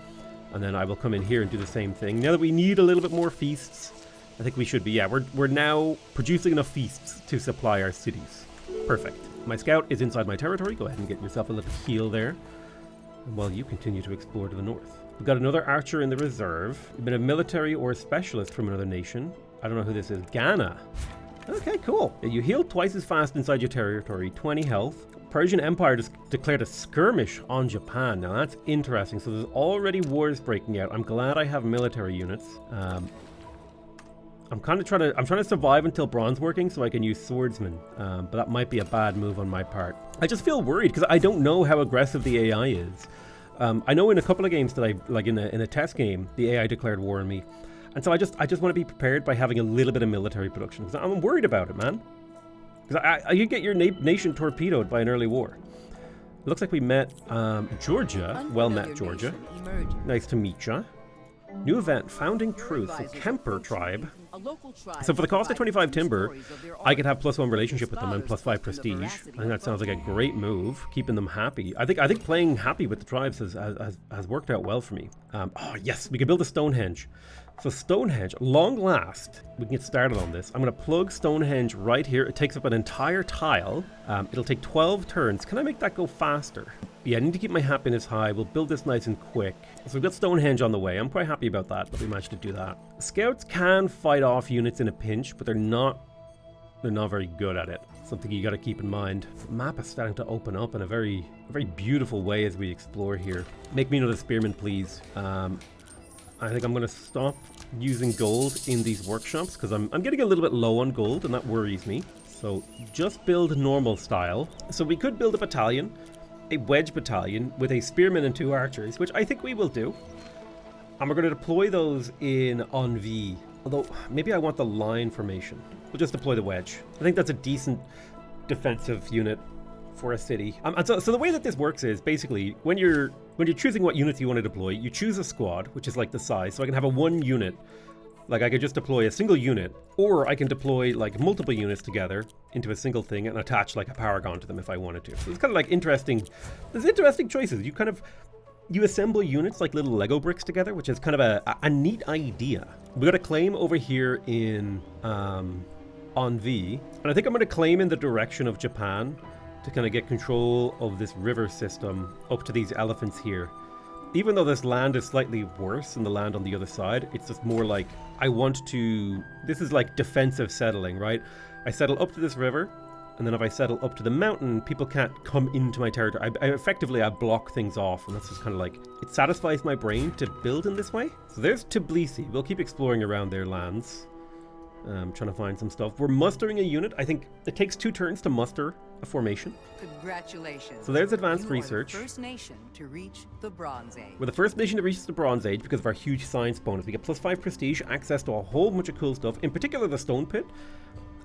And then I will come in here and do the same thing. Now that we need a little bit more feasts, I think we should be, yeah, we're now producing enough feasts to supply our cities. Perfect. My scout is inside my territory. Go ahead and get yourself a little heal there. And while you continue to explore to the north. We've got another archer in the reserve. You've been a military or a specialist from another nation. I don't know who this is. Ghana. Okay, cool. You heal twice as fast inside your territory. 20 health. Persian Empire just declared a skirmish on Japan. Now that's interesting. So there's already wars breaking out. I'm glad I have military units. I'm trying to survive until bronze working so I can use swordsmen. But that might be a bad move on my part. I just feel worried because I don't know how aggressive the AI is. I know in a couple of games that like in a test game, the AI declared war on me. And so I just want to be prepared by having a little bit of military production because I'm worried about it, man. Because you get your nation torpedoed by an early war. It looks like we met Georgia. Well met, Georgia. Nice to meet ya. New event, Founding Truth, so Kemper tribe. So for the cost of 25 timber, I could have +1 relationship with them and +5 prestige. I think that sounds like a great move, keeping them happy. I think playing happy with the tribes has worked out well for me. Oh yes, we can build a Stonehenge. So Stonehenge, long last, we can get started on this. I'm going to plug Stonehenge right here. It takes up an entire tile. It'll take 12 turns. Can I make that go faster? Yeah, I need to keep my happiness high. We'll build this nice and quick. So we've got Stonehenge on the way. I'm quite happy about that we managed to do that. Scouts can fight off units in a pinch, but they're not very good at it. Something you got to keep in mind. The map is starting to open up in a very beautiful way as we explore here. Make me another spearman, please. I think I'm going to stop using gold in these workshops because I'm getting a little bit low on gold and that worries me. So just build normal style. So we could build a battalion, a wedge battalion with a spearman and 2 archers, which I think we will do. And we're going to deploy those in Envie. Although maybe I want the line formation. We'll just deploy the wedge. I think that's a decent defensive unit for a city. So the way that this works is basically when you're choosing what units you want to deploy, you choose a squad, which is like the size. So I can have a 1 unit. Like I could just deploy a single unit, or I can deploy like multiple units together into a single thing and attach like a paragon to them if I wanted to. So it's kind of like interesting. There's interesting choices. You assemble units like little Lego bricks together, which is kind of a neat idea. We got a claim over here in Envie, and I think I'm going to claim in the direction of Japan to kind of get control of this river system up to these elephants here. Even though this land is slightly worse than the land on the other side, it's just more like I want to... This is like defensive settling, right? I settle up to this river, and then if I settle up to the mountain, people can't come into my territory. I block things off, and that's just kind of like... It satisfies my brain to build in this way. So there's Tbilisi. We'll keep exploring around their lands. Trying to find some stuff. We're mustering a unit. I think it takes 2 turns to muster a formation. Congratulations. So there's advanced You are research. the first nation to reach the Bronze Age. We're the first nation to reach the Bronze Age because of our huge science bonus. We get +5 prestige, access to a whole bunch of cool stuff. In particular, the stone pit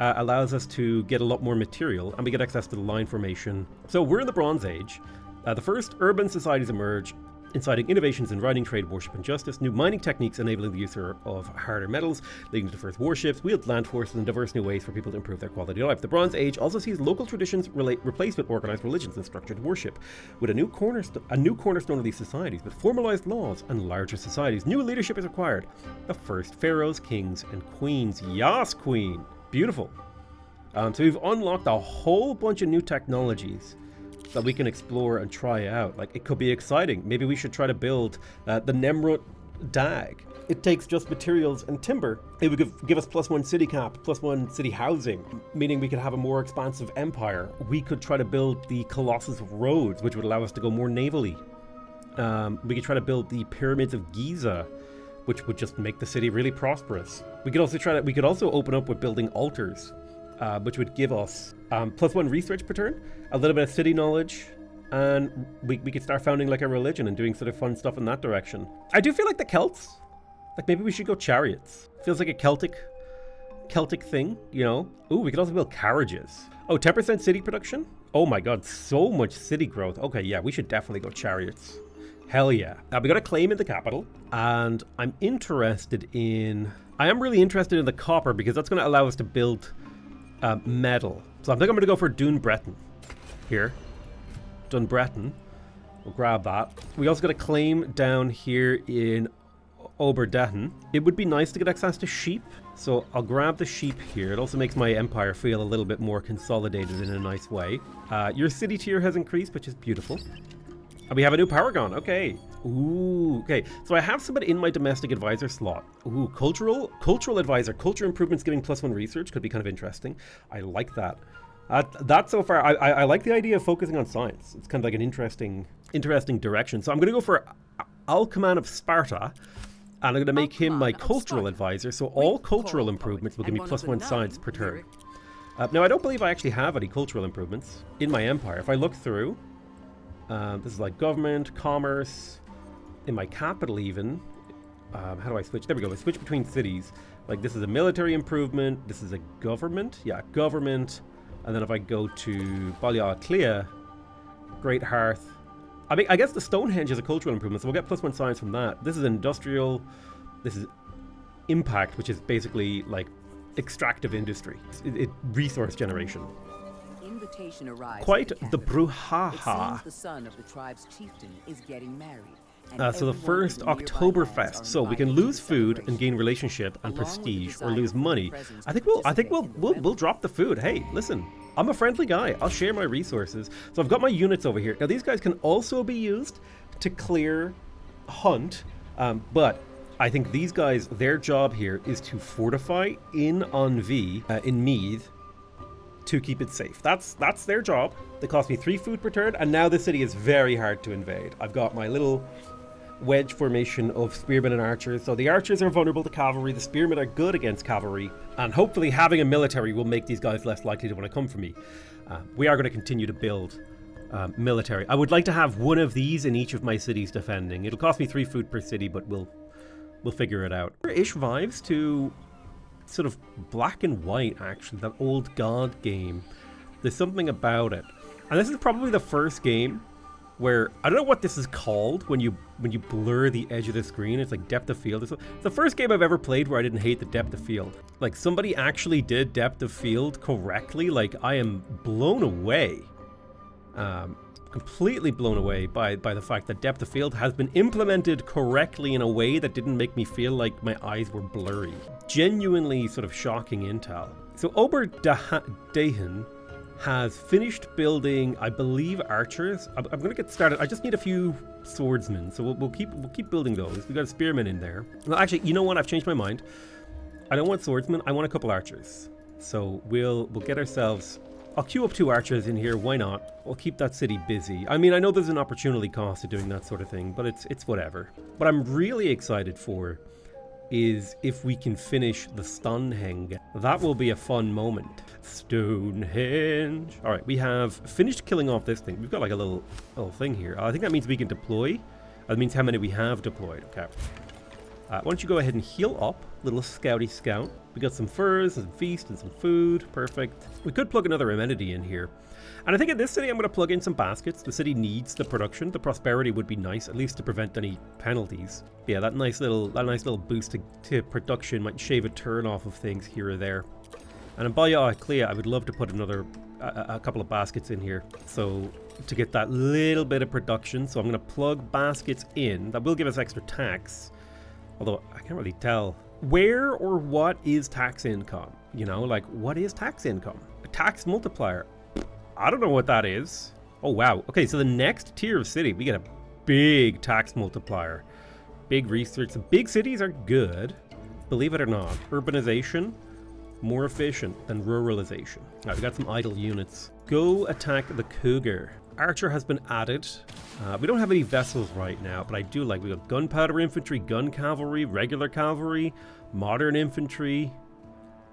allows us to get a lot more material, and we get access to the line formation. So we're in the Bronze Age. The first urban societies emerge, inciting innovations in writing, trade, worship, and justice, new mining techniques enabling the use of harder metals, leading to the first warships, wheeled land forces, and diverse new ways for people to improve their quality of life. The Bronze Age also sees local traditions replaced with organized religions and structured worship, with a new cornerstone of these societies, with formalized laws and larger societies. New leadership is required. The first pharaohs, kings, and queens. Yas, queen! Beautiful. So we've unlocked a whole bunch of new technologies that we can explore and try out. Like, it could be exciting. Maybe we should try to build the Nemrut Dag. It takes just materials and timber. It would give us +1 city cap, +1 city housing, meaning we could have a more expansive empire. We could try to build the Colossus of Rhodes, which would allow us to go more navally. We could try to build the pyramids of Giza, which would just make the city really prosperous. We could also open up with building altars, which would give us +1 research per turn, a little bit of city knowledge, and we could start founding like a religion and doing sort of fun stuff in that direction. I do feel like the Celts, like maybe we should go chariots. Feels like a Celtic thing, you know? Ooh, we could also build carriages. Oh, 10% city production? Oh my god, so much city growth. Okay, yeah, we should definitely go chariots. Hell yeah. Now, we got a claim in the capital, and I am really interested in the copper because that's going to allow us to build metal. So I think I'm going to go for Dunbreton here. Dunbreton. We'll grab that. We also got a claim down here in Oberdetten. It would be nice to get access to sheep, so I'll grab the sheep here. It also makes my empire feel a little bit more consolidated in a nice way. Your city tier has increased, which is beautiful. And we have a new paragon. Okay. Ooh, okay. So I have somebody in my domestic advisor slot. Ooh, cultural advisor. Culture improvements giving +1 research could be kind of interesting. I like that. That so far, I like the idea of focusing on science. It's kind of like an interesting direction. So I'm going to go for Alcman of Sparta, and I'm going to make him my cultural advisor. So all cultural improvements will give me +1 science per turn. Now, I don't believe I actually have any cultural improvements in my empire. If I look through, this is like government, commerce, in my capital even. How do I switch? There we go. I switch between cities. Like this is a military improvement. This is a government. Yeah, government. And then if I go to Ballia Clea, Great Hearth. I mean, I guess the Stonehenge is a cultural improvement, so we'll get +1 science from that. This is industrial. This is impact, which is basically like extractive industry. Resource generation. Invitation arrives Quite at the capital. brouhaha. It seems the son of the tribe's chieftain is getting married. So the first Oktoberfest. So we can lose food and gain relationship and prestige, or lose money. I think we'll drop the food. Hey, listen, I'm a friendly guy. I'll share my resources. So I've got my units over here. Now these guys can also be used to clear hunt, but I think these guys, their job here is to fortify in Envie, in Meath, to keep it safe. That's their job. They cost me 3 food per turn, and now the city is very hard to invade. I've got my little wedge formation of spearmen and archers. So the archers are vulnerable to cavalry, the spearmen are good against cavalry, and hopefully having a military will make these guys less likely to want to come for me. We are going to continue to build military. I would like to have one of these in each of my cities defending. It'll cost me 3 food per city, but we'll figure it out. Ish vibes to sort of Black and White, actually, that old God game. There's something about it. And this is probably the first game where, I don't know what this is called when you blur the edge of the screen. It's like depth of field. It's the first game I've ever played where I didn't hate the depth of field. Like somebody actually did depth of field correctly. Like I am blown away. Completely blown away by the fact that depth of field has been implemented correctly in a way that didn't make me feel like my eyes were blurry. Genuinely sort of shocking intel. So Oberdetten has finished building, I believe, archers. I'm going to get started. I just need a few swordsmen, so we'll keep building those. We got a spearman in there. Well, actually, you know what? I've changed my mind. I don't want swordsmen. I want a couple archers. So we'll get ourselves. I'll queue up 2 archers in here. Why not? We'll keep that city busy. I mean, I know there's an opportunity cost to doing that sort of thing, but it's whatever. What I'm really excited for is if we can finish the Stonehenge. That will be a fun moment. Stonehenge. All right, we have finished killing off this thing. We've got like a little thing here. I think that means we can deploy. That means how many we have deployed. Okay. Why don't you go ahead and heal up, little scouty scout. We got some furs and some feast and some food. Perfect. We could plug another amenity in here. And I think in this city, I'm going to plug in some baskets. The city needs the production. The prosperity would be nice, at least to prevent any penalties. Yeah, that nice little boost to production might shave a turn off of things here or there. And in Ballia Clea, I would love to put a couple of baskets in here. So to get that little bit of production. So I'm going to plug baskets in. That will give us extra tax. Although I can't really tell. Where or what is tax income? You know, like what is tax income? A tax multiplier. I don't know what that is. Oh, wow. Okay, so the next tier of city, we get a big tax multiplier. Big research. The big cities are good, believe it or not. Urbanization, more efficient than ruralization. All right, we got some idle units. Go attack the cougar. Archer has been added. We don't have any vessels right now, but I do like, we got gunpowder infantry, gun cavalry, regular cavalry, modern infantry,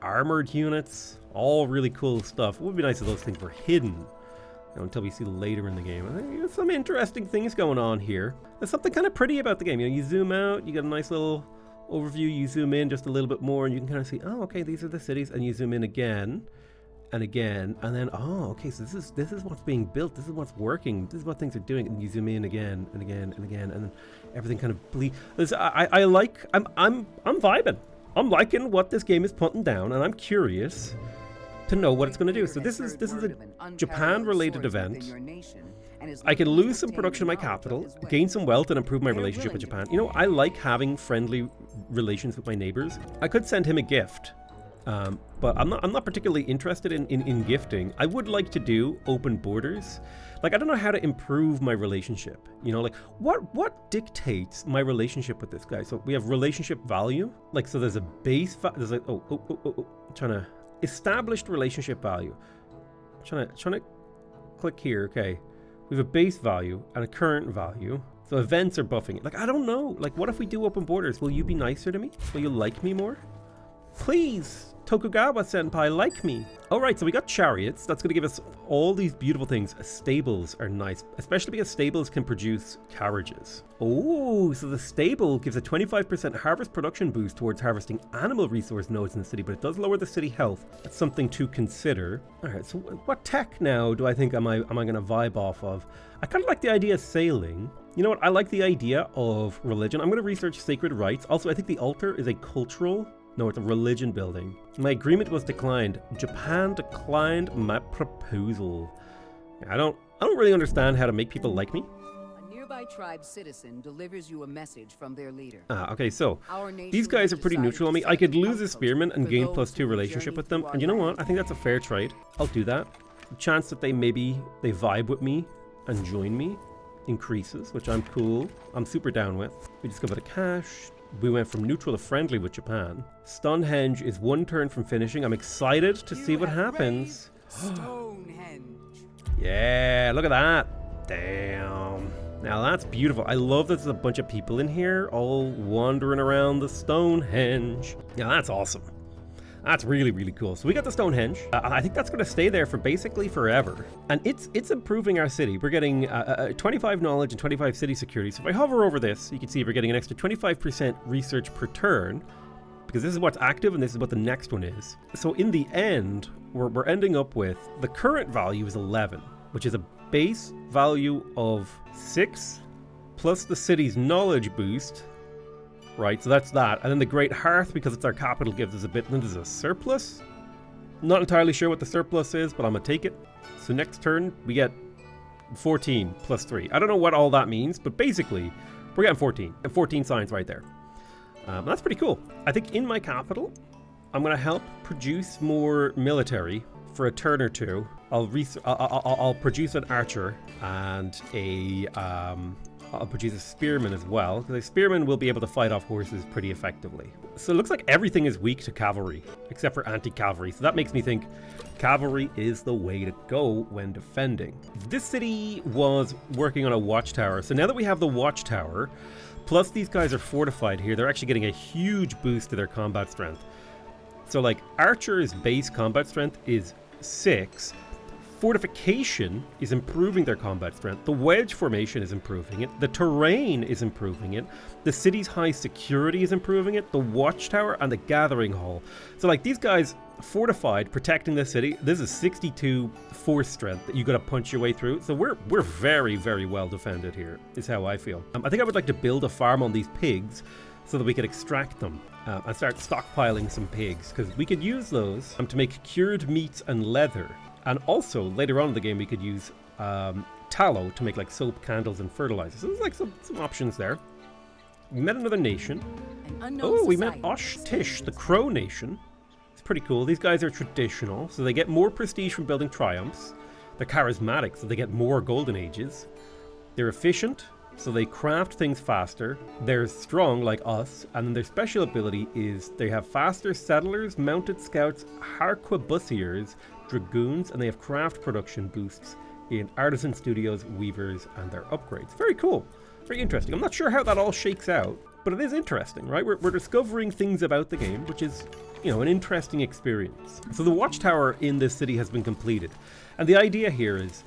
armored units, all really cool stuff. It would be nice if those things were hidden, you know, until we see later in the game. I think there's some interesting things going on here. There's something kind of pretty about the game. You know, you zoom out, you get a nice little overview, you zoom in just a little bit more, and you can kind of see, oh, okay, these are the cities, and you zoom in again, and then, oh, okay, so this is what's being built, this is what's working, this is what things are doing, and you zoom in again, and again, and again, and then everything kind of I'm vibing. I'm liking what this game is putting down, and I'm curious to know what it's going to do. So this is a Japan-related event. I can lose some production of my capital, gain some wealth, and improve my relationship with Japan. You know, I like having friendly relations with my neighbors. I could send him a gift, but I'm not particularly interested in gifting. I would like to do open borders. Like, I don't know how to improve my relationship. You know, like, what dictates my relationship with this guy? So we have relationship value. Like, so there's a base, there's like, trying to established relationship value. Trying to click here, okay. We have a base value and a current value. So events are buffing it. Like, I don't know. Like, what if we do open borders? Will you be nicer to me? Will you like me more? Please, Tokugawa-senpai, like me. All right, so we got chariots. That's going to give us all these beautiful things. Stables are nice, especially because stables can produce carriages. Oh, so the stable gives a 25% harvest production boost towards harvesting animal resource nodes in the city, but it does lower the city health. That's something to consider. All right, so what tech now do I think am I going to vibe off of? I kind of like the idea of sailing. You know what? I like the idea of religion. I'm going to research sacred rites. Also, I think the altar is a cultural... No, it's a religion building. My agreement was declined. Japan declined my proposal. I don't really understand how to make people like me. A nearby tribe citizen delivers you a message from their leader. Okay, so these guys are pretty neutral on me. I could lose a spearman and gain +2 relationship with them. And you know what? I think that's a fair trade. I'll do that. The chance that they vibe with me and join me increases, which I'm cool. I'm super down with. We just got a bit of cash. We went from neutral to friendly with Japan. Stonehenge is 1 turn from finishing. I'm excited to see what happens. Stonehenge. Yeah, look at that. Damn. Now that's beautiful. I love that there's a bunch of people in here all wandering around the Stonehenge. Yeah, that's awesome. That's really, really cool. So we got the Stonehenge. I think that's going to stay there for basically forever. And it's improving our city. We're getting 25 knowledge and 25 city security. So if I hover over this, you can see we're getting an extra 25% research per turn, because this is what's active and this is what the next one is. So in the end, we're ending up with the current value is 11, which is a base value of 6 plus the city's knowledge boost. Right, so that's that. And then the Great Hearth, because it's our capital, gives us a bit. And then there's a surplus. Not entirely sure what the surplus is, but I'm going to take it. So next turn, we get 14 plus 3. I don't know what all that means, but basically, we're getting 14. And 14 signs right there. That's pretty cool. I think in my capital, I'm going to help produce more military for a turn or two. I'll produce an archer and I'll produce a spearman as well, because a spearman will be able to fight off horses pretty effectively. So it looks like everything is weak to cavalry, except for anti-cavalry. So that makes me think cavalry is the way to go when defending. This city was working on a watchtower. So now that we have the watchtower, plus these guys are fortified here, they're actually getting a huge boost to their combat strength. So like archer's base combat strength is 6. Fortification is improving their combat strength. The wedge formation is improving it. The terrain is improving it. The city's high security is improving it. The watchtower and the gathering hall. So like these guys fortified, protecting the city. This is 62 force strength that you got to punch your way through. So we're very, very well defended here, is how I feel. I think I would like to build a farm on these pigs so that we could extract them and start stockpiling some pigs, because we could use those to make cured meats and leather. And also, later on in the game, we could use tallow to make like soap, candles, and fertilizer. So there's like some options there. We met another nation. Oh, we met Osh-Tish, the Crow Nation. It's pretty cool. These guys are traditional, so they get more prestige from building triumphs. They're charismatic, so they get more golden ages. They're efficient, so they craft things faster. They're strong like us, and then their special ability is they have faster settlers, mounted scouts, harquebusiers, dragoons, and they have craft production boosts in artisan studios, weavers, and their upgrades. Very cool. Very interesting. I'm not sure how that all shakes out, but it is interesting, right? We're discovering things about the game, which is, you know, an interesting experience. So the watchtower in this city has been completed. And the idea here is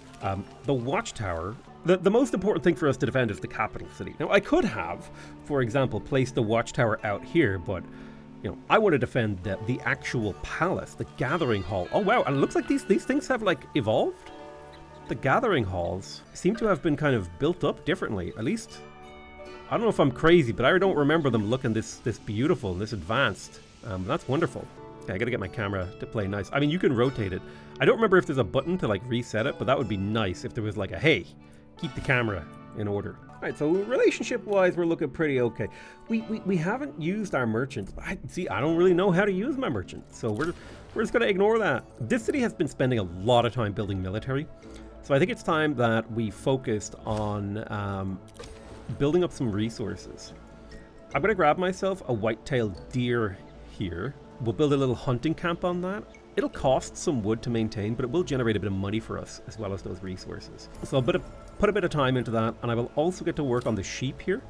the watchtower, the most important thing for us to defend is the capital city. Now, I could have, for example, placed the watchtower out here, but, you know, I want to defend the actual palace, the gathering hall. Oh, wow. And it looks like these things have, like, evolved. The gathering halls seem to have been kind of built up differently. At least, I don't know if I'm crazy, but I don't remember them looking this beautiful and this advanced. That's wonderful. Okay, I gotta get my camera to play nice. I mean, you can rotate it. I don't remember if there's a button to like reset it, but that would be nice if there was like a, hey, keep the camera in order. All right, so relationship-wise, we're looking pretty okay. We haven't used our merchants. I don't really know how to use my merchants, so we're just gonna ignore that. This city has been spending a lot of time building military, so I think it's time that we focused on building up some resources. I'm gonna grab myself a white-tailed deer here. We'll build a little hunting camp on that. It'll cost some wood to maintain, but it will generate a bit of money for us as well as those resources. So put a bit of time into that, and I will also get to work on the sheep here.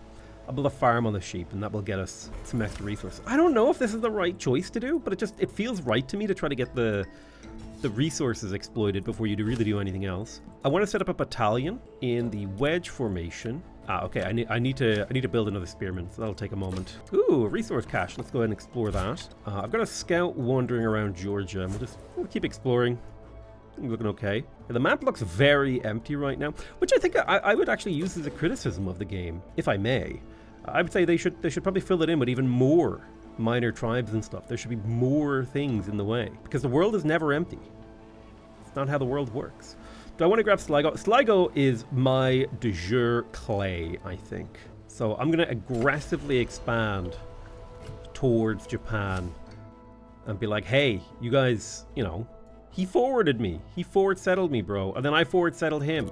I'll build a farm on the sheep, and that will get us some extra resources. I don't know if this is the right choice to do, but it feels right to me to try to get the resources exploited before you really do anything else. I want to set up a battalion in the wedge formation. Okay, I need to build another spearman, so that'll take a moment. Ooh, a resource cache. Let's go ahead and explore that. I've got a scout wandering around Georgia, and we'll keep exploring. Looking okay. The map looks very empty right now, which I think I would actually use as a criticism of the game, if I may. I would say they should probably fill it in with even more minor tribes and stuff. There should be more things in the way, because the world is never empty. It's not how the world works. Do I want to grab Sligo? Sligo is my de jure clay, I think. So I'm going to aggressively expand towards Japan and be like, hey, you guys, you know, he forwarded me. He forward settled me, bro. And then I forward settled him.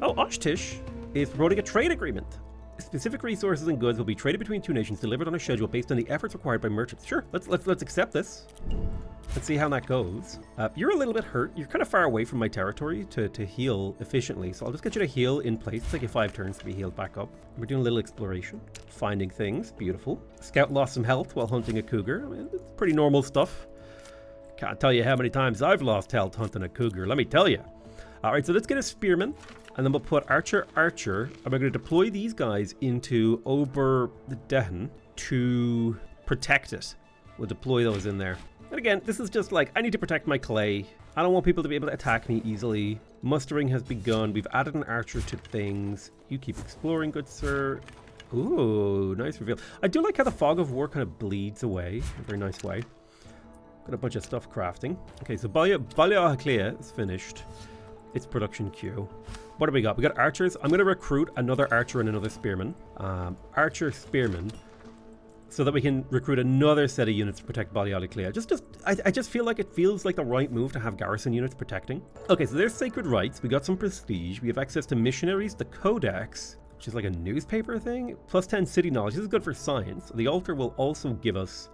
Oh, Oshtish is promoting a trade agreement. Specific resources and goods will be traded between two nations, delivered on a schedule based on the efforts required by merchants. Sure, let's accept this. Let's see how that goes. You're a little bit hurt. You're kind of far away from my territory to heal efficiently, so I'll just get you to heal in place. It'll take you 5 turns to be healed back up. We're doing a little exploration, finding things. Beautiful. Scout lost some health while hunting a cougar. I mean, it's pretty normal stuff. Can't tell you how many times I've lost health hunting a cougar, let me tell you. All right, so let's get a spearman, and then we'll put archer, and we're going to deploy these guys into Ober-Dehen to protect it. We'll deploy those in there. And again, this is just like, I need to protect my clay. I don't want people to be able to attack me easily. Mustering has begun. We've added an archer to things. You keep exploring, good sir. Ooh, nice reveal. I do like how the fog of war kind of bleeds away in a very nice way. Got a bunch of stuff crafting. Okay, so Balia Haklia is finished. It's production queue. What do we got? We got archers. I'm going to recruit another archer and another spearman. Archer, spearman. So that we can recruit another set of units to protect Ballialiclea. I just feel like it feels like the right move to have garrison units protecting. Okay, so there's sacred rights. We got some prestige. We have access to missionaries, the codex, which is like a newspaper thing. Plus 10 city knowledge. This is good for science. The altar will also give us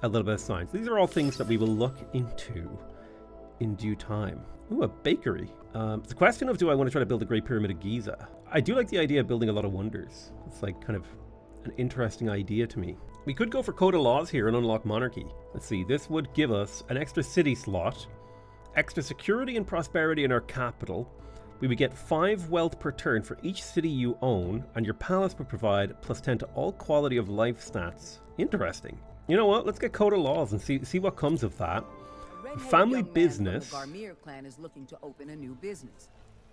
a little bit of science. These are all things that we will look into in due time. Ooh, a bakery. It's a question of, do I want to try to build the Great Pyramid of Giza? I do like the idea of building a lot of wonders. It's like kind of an interesting idea to me. We could go for Code of Laws here and unlock Monarchy. Let's see, this would give us an extra city slot, extra security and prosperity in our capital. We would get 5 wealth per turn for each city you own, and your palace would provide plus 10 to all quality of life stats. Interesting. You know what? Let's get Code of Laws and see what comes of that. Family business. The Garmir clan is looking to open a new business.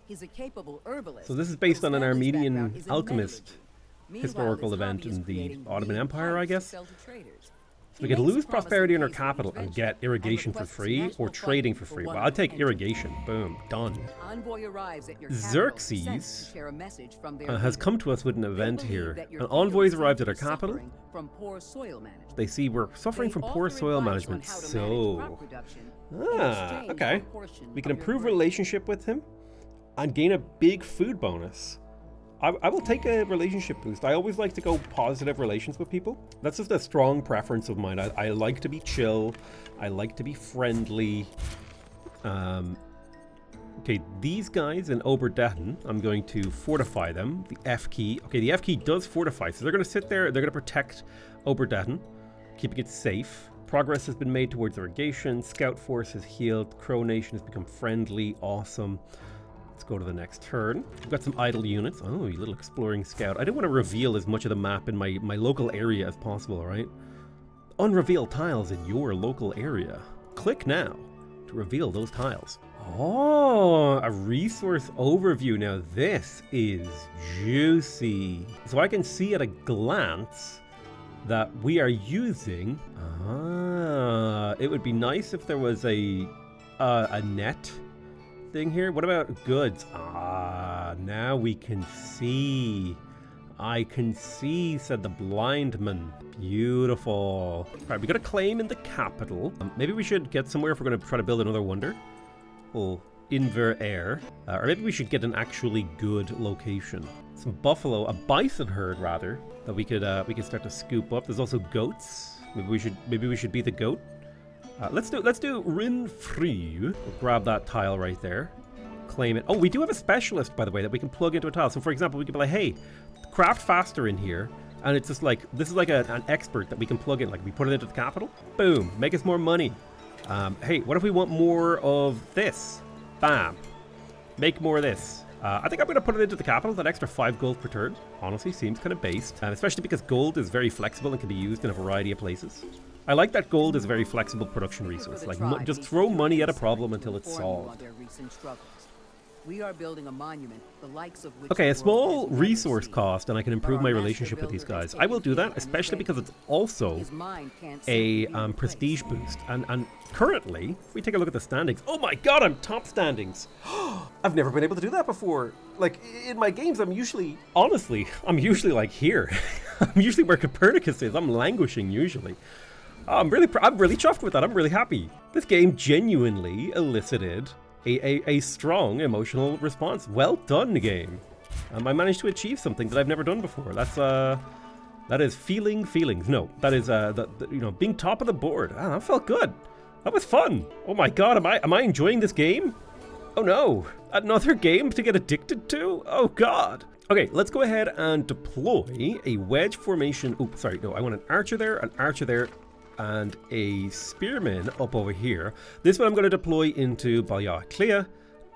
He's a capable herbalist. So this is based on an Armenian alchemist historical event in the Ottoman Empire, I guess. So we could lose prosperity in our capital and get irrigation for free or trading for free. Well, I'll take irrigation. Boom. Done. Xerxes has come to us with an event here. An envoy's arrived at our capital. They see we're suffering from poor soil management. So, okay. We can improve relationship with him and gain a big food bonus. I will take a relationship boost. I always like to go positive relations with people. That's just a strong preference of mine. I like to be chill. I like to be friendly. Okay, these guys in Oberdetten, I'm going to fortify them. The F key. Okay, the F key does fortify, so they're going to sit there. They're going to protect Oberdetten, keeping it safe. Progress has been made towards irrigation. Scout force has healed. Crow Nation has become friendly. Awesome. Let's go to the next turn. We've got some idle units. Oh, you little exploring scout. I don't want to reveal as much of the map in my local area as possible, all right? Unreveal tiles in your local area. Click now to reveal those tiles. Oh, a resource overview. Now this is juicy. So I can see at a glance that we are using... it would be nice if there was a net thing here. What about goods? Now we can see. I can see, said the blind man. Beautiful. All right, we got a claim in the capital. Maybe we should get somewhere if we're going to try to build another wonder. Well, Inver Air. Or maybe we should get an actually good location. Some buffalo, a bison herd rather, that we could start to scoop up. There's also goats. Maybe we should be the goat. Let's do Rin Free. We'll grab that tile right there. Claim it. Oh, we do have a specialist, by the way, that we can plug into a tile. So for example, we could be like, hey, craft faster in here. And it's just like, this is like an expert that we can plug in. Like we put it into the capital. Boom. Make us more money. Hey, what if we want more of this? Bam. Make more of this. I think I'm going to put it into the capital. That extra 5 gold per turn, honestly, seems kind of based. And especially because gold is very flexible and can be used in a variety of places. I like that gold is a very flexible production resource. Like, just throw money at a problem until it's solved. We are building a monument, the likes of which okay, a small resource cost, and I can improve my relationship with these guys. I will do that, especially because it's also a prestige boost. And currently, if we take a look at the standings, oh my god, I'm top standings. I've never been able to do that before. Like, in my games, I'm usually like here. I'm usually where Copernicus is. I'm languishing usually. I'm really chuffed with that. I'm really happy. This game genuinely elicited a strong emotional response. Well done, game. I managed to achieve something that I've never done before. That is feelings. No, that is being top of the board. That felt good. That was fun. Oh my god, am I enjoying this game? Oh no, another game to get addicted to? Oh god. Okay, let's go ahead and deploy a wedge formation. Oops, sorry, no, I want an archer there, and a spearman up over here. This one I'm going to deploy into Balya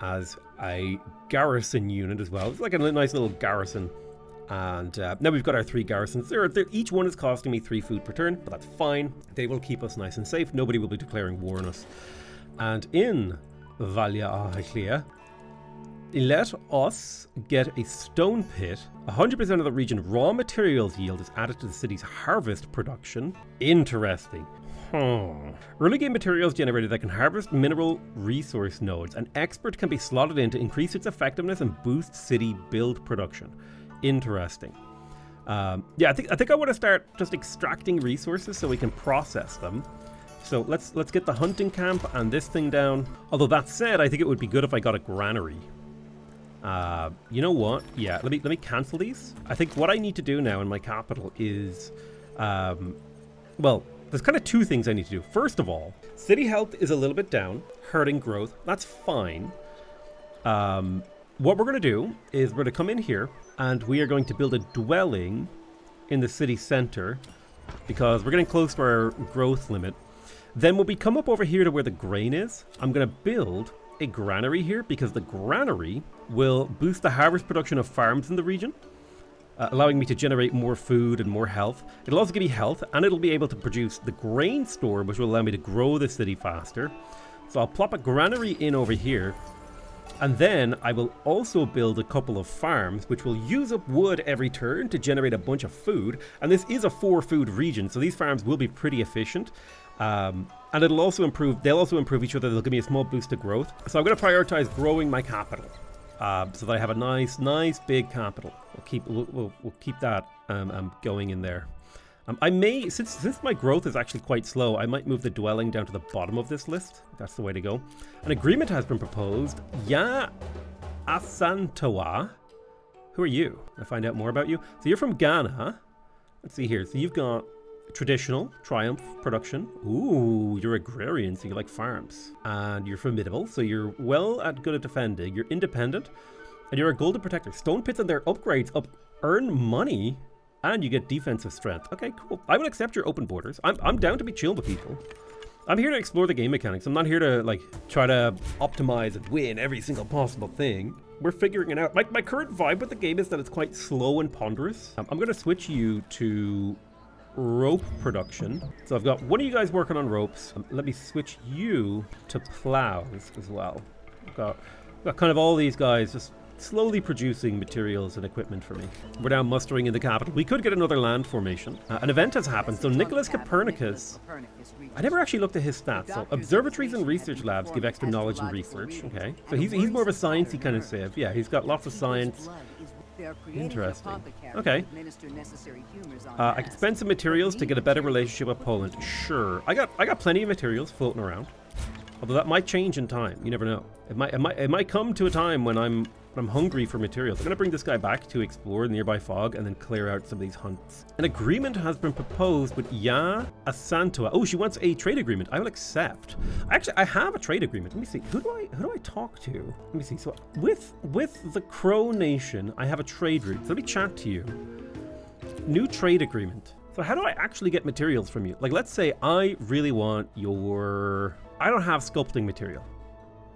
as a garrison unit as well. It's like a nice little garrison. And now we've got our 3 garrisons. Each one is costing me 3 food per turn, but that's fine. They will keep us nice and safe. Nobody will be declaring war on us. And in Balya, let us get a stone pit. 100% of the region raw materials yield is added to the city's harvest production. Interesting. Early game materials generated that can harvest mineral resource nodes. An expert can be slotted in to increase its effectiveness and boost city build production. Interesting. Yeah, I think I want to start just extracting resources so we can process them. So let's get the hunting camp and this thing down. Although that said, I think it would be good if I got a granary. You know what? Yeah, let me cancel these. I think what I need to do now in my capital is, well, there's kind of 2 things I need to do. First of all, city health is a little bit down, hurting growth. That's fine. What we're going to do is we're going to come in here and we are going to build a dwelling in the city center because we're getting close to our growth limit. Then when we come up over here to where the grain is, I'm going to build a granary here because the granary will boost the harvest production of farms in the region, allowing me to generate more food and more health. It'll also give me health, and it'll be able to produce the grain store, which will allow me to grow the city faster. So I'll plop a granary in over here, and then I will also build a couple of farms, which will use up wood every turn to generate a bunch of food. And this is a 4-food region, so these farms will be pretty efficient. And it'll also improve, they'll also improve each other. They'll give me a small boost to growth. So I'm going to prioritize growing my capital, so that I have a nice big capital. We'll keep that going in there. I may, since my growth is actually quite slow, I might move the dwelling down to the bottom of this list. That's the way to go. An agreement has been proposed. Ya Asantawa. Who are you? I find out more about you. So you're from Ghana. Let's see here. So you've got Traditional, triumph, production. Ooh, you're agrarian, so you like farms. And you're formidable, so you're good at defending. You're independent, and you're a golden protector. Stone pits and their upgrades earn money, and you get defensive strength. Okay, cool. I will accept your open borders. I'm down to be chill with people. I'm here to explore the game mechanics. I'm not here to like try to optimize and win every single possible thing. We're figuring it out. My current vibe with the game is that it's quite slow and ponderous. I'm going to switch you to rope production. So I've got one of you guys working on ropes. Let me switch you to plows as well. I've got kind of all these guys just slowly producing materials and equipment for me. We're now mustering in the capital. We could get another land formation. An event has happened. So Nicholas Copernicus, I never actually looked at his stats. So observatories and research labs give extra knowledge and research. Okay, so he's more of a sciencey kind of civ. Yeah, he's got lots of science. Interesting. Okay. I can spend some materials to get a better relationship with Poland. Sure. I got plenty of materials floating around. Although that might change in time. You never know. It might come to a time when I'm hungry for materials. I'm going to bring this guy back to explore the nearby fog and then clear out some of these hunts. An agreement has been proposed with Ya Asantua. Oh, she wants a trade agreement. I will accept. Actually, I have a trade agreement. Let me see. Who do I talk to? Let me see. So with the Crow Nation, I have a trade route. So let me chat to you. New trade agreement. So how do I actually get materials from you? Like, let's say I really want your... I don't have sculpting material.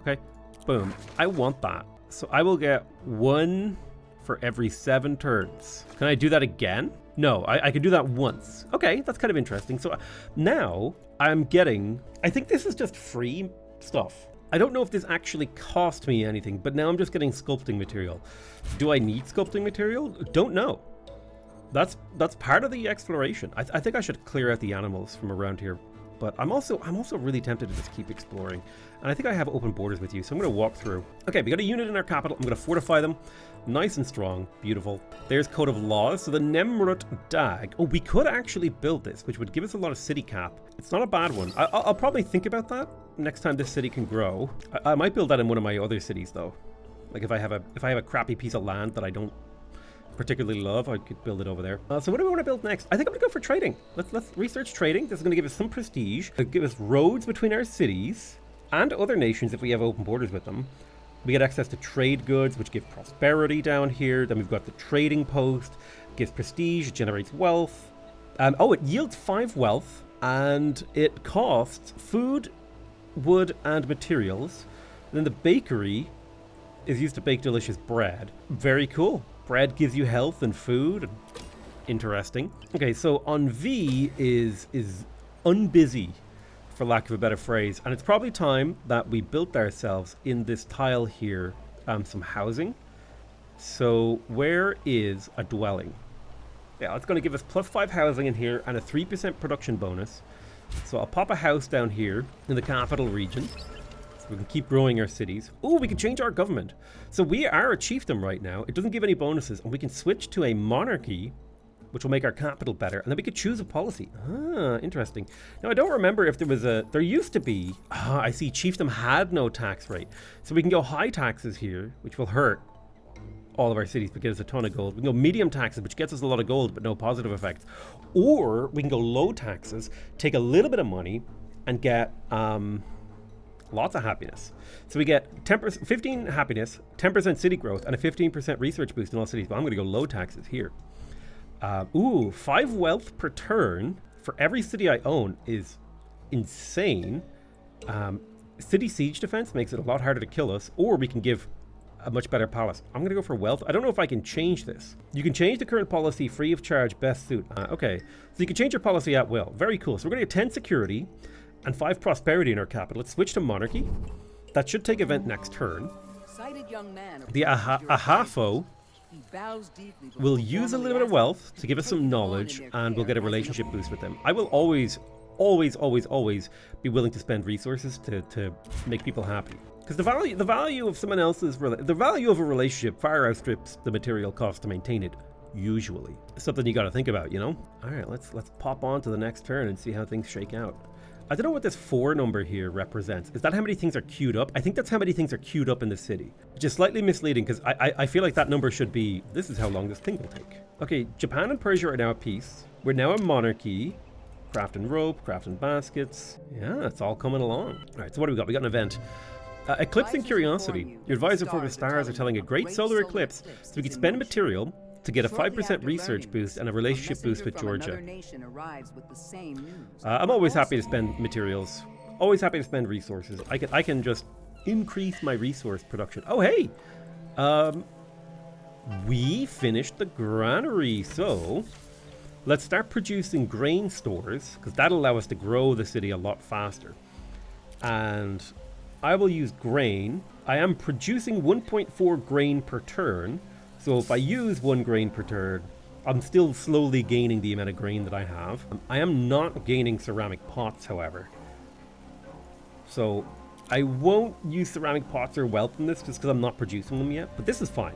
Okay? Boom. I want that. So I will get 1 for every 7 turns. Can I do that again? No, I can do that once. Okay, that's kind of interesting. So now I'm getting... I think this is just free stuff. I don't know if this actually cost me anything, but now I'm just getting sculpting material. Do I need sculpting material? Don't know. That's part of the exploration. I think I should clear out the animals from around here. But I'm also really tempted to just keep exploring. And I think I have open borders with you, so I'm going to walk through. Okay, we got a unit in our capital. I'm going to fortify them. Nice and strong. Beautiful. There's Code of Laws. So the Nemrut Dag. Oh, we could actually build this, which would give us a lot of city cap. It's not a bad one. I'll probably think about that next time this city can grow. I might build that in one of my other cities, though. Like if I have a crappy piece of land that I don't particularly love, I could build it over there. So what do we want to build next? I think I'm gonna go for trading. Let's research trading. This is gonna give us some prestige. It'll give us roads between our cities and other nations if we have open borders with them. We get access to trade goods, which give prosperity down here. Then we've got the trading post, gives prestige, it generates wealth. Oh, it yields 5 wealth, and it costs food, wood, and materials. And then the bakery is used to bake delicious bread. Very cool. Bread gives you health and food. Interesting. Okay, so on V is unbusy, for lack of a better phrase. And it's probably time that we built ourselves in this tile here some housing. So where is a dwelling? Yeah, it's going to give us +5 housing in here and a 3% production bonus. So I'll pop a house down here in the capital region. We can keep growing our cities. Oh, we can change our government. So we are a chiefdom right now. It doesn't give any bonuses. And we can switch to a monarchy, which will make our capital better. And then we could choose a policy. Ah, interesting. Now, I don't remember if there was there used to be... Ah, I see. Chiefdom had no tax rate. So we can go high taxes here, which will hurt all of our cities but get us a ton of gold. We can go medium taxes, which gets us a lot of gold but no positive effects. Or we can go low taxes, take a little bit of money, and get... lots of happiness. So we get 15 happiness, 10% city growth, and a 15% research boost in all cities. But I'm going to go low taxes here. 5 wealth per turn for every city I own is insane. City siege defense makes it a lot harder to kill us, or we can give a much better palace. I'm going to go for wealth. I don't know if I can change this. You can change the current policy free of charge, best suit. Okay, so you can change your policy at will. Very cool. So we're going to get 10 security and 5 prosperity in our capital. Let's switch to monarchy. That should take event next turn. The Ahafo will use a little bit of wealth to give us some knowledge, and we'll get a relationship boost with them. I will always be willing to spend resources to make people happy. Because the value of someone else's... The value of a relationship far outstrips the material cost to maintain it, usually. It's something you got to think about, you know? All right, let's pop on to the next turn and see how things shake out. I don't know what this 4 number here represents. Is that how many things are queued up? I think that's how many things are queued up in the city, which is slightly misleading because I feel like that number should be, this is how long this thing will take. Okay, Japan and Persia are now at peace. We're now a monarchy. Crafting rope, crafting baskets. Yeah, it's all coming along. All right, so what do we got? We got an event. Eclipsing Curiosity. Your advisor for the stars are telling a great solar eclipse, so we can spend material to get a 5% research boost and a relationship boost with Georgia. I'm always happy to spend materials. Always happy to spend resources. I can just increase my resource production. Oh, hey! We finished the granary, so let's start producing grain stores, because that'll allow us to grow the city a lot faster. And I will use grain. I am producing 1.4 grain per turn, so if I use 1 grain per turn, I'm still slowly gaining the amount of grain that I have. I am not gaining ceramic pots, however. So I won't use ceramic pots or whelp in this just because I'm not producing them yet, but this is fine.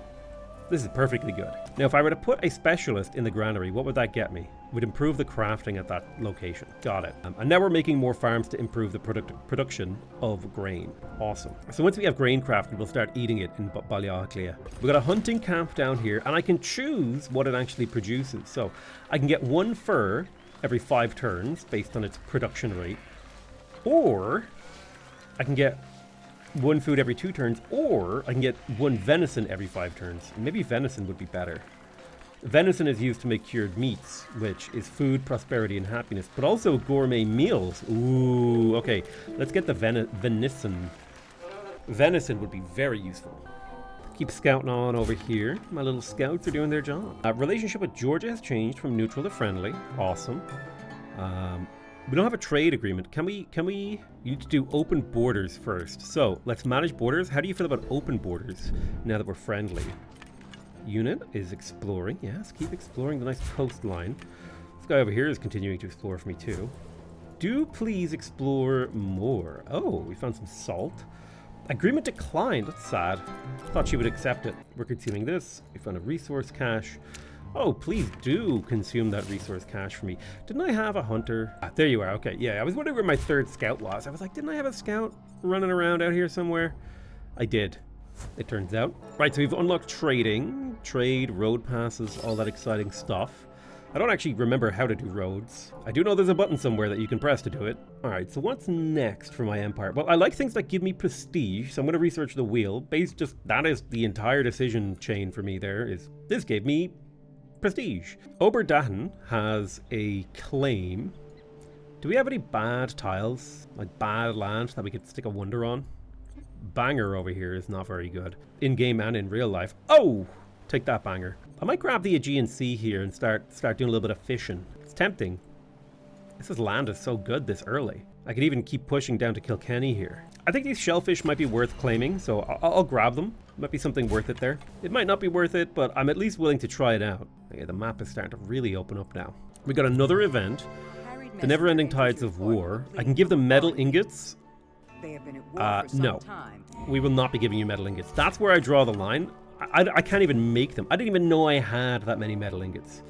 This is perfectly good. Now, if I were to put a specialist in the granary, what would that get me? It would improve the crafting at that location. Got it. And now we're making more farms to improve the production of grain. Awesome. So once we have grain crafted, we'll start eating it in Baliaclia. We've got a hunting camp down here, and I can choose what it actually produces. So I can get 1 fur every 5 turns based on its production rate, or I can get 1 food every 2 turns, or I can get 1 venison every 5 turns. Maybe venison would be better. Venison is used to make cured meats, which is food, prosperity, and happiness, but also gourmet meals. Ooh, okay. Let's get the venison. Venison would be very useful. Keep scouting on over here. My little scouts are doing their job. Relationship with Georgia has changed from neutral to friendly. Awesome. We don't have a trade agreement. Can we? You need to do open borders first. So let's manage borders. How do you feel about open borders now that we're friendly? Unit is exploring. Yes, keep exploring the nice coastline. This guy over here is continuing to explore for me too. Do please explore more. Oh, we found some salt. Agreement declined. That's sad. Thought she would accept it. We're consuming this. We found a resource cache. Oh, please do consume that resource cache for me. Didn't I have a hunter? Ah, there you are. Okay, yeah, I was wondering where my 3rd scout was. I was like, didn't I have a scout running around out here somewhere? I did, it turns out. Right, so we've unlocked trading, trade, road passes, all that exciting stuff. I don't actually remember how to do roads. I do know there's a button somewhere that you can press to do it. All right, so what's next for my empire? Well, I like things that give me prestige, so I'm going to research the wheel. That is the entire decision chain for me there. This gave me prestige. Oberdachen has a claim. Do we have any bad tiles? Like bad land that we could stick a wonder on? Banger over here is not very good. In-game and in real life. Oh! Take that, Banger. I might grab the Aegean Sea here and start doing a little bit of fishing. It's tempting. This land is so good this early. I could even keep pushing down to Kilkenny here. I think these shellfish might be worth claiming, so I'll grab them. Might be something worth it there. It might not be worth it, but I'm at least willing to try it out. Okay, the map is starting to really open up now. We got another event. The Never-Ending Tides of War. I can give them metal ingots. No. We will not be giving you metal ingots. That's where I draw the line. I can't even make them. I didn't even know I had that many metal ingots.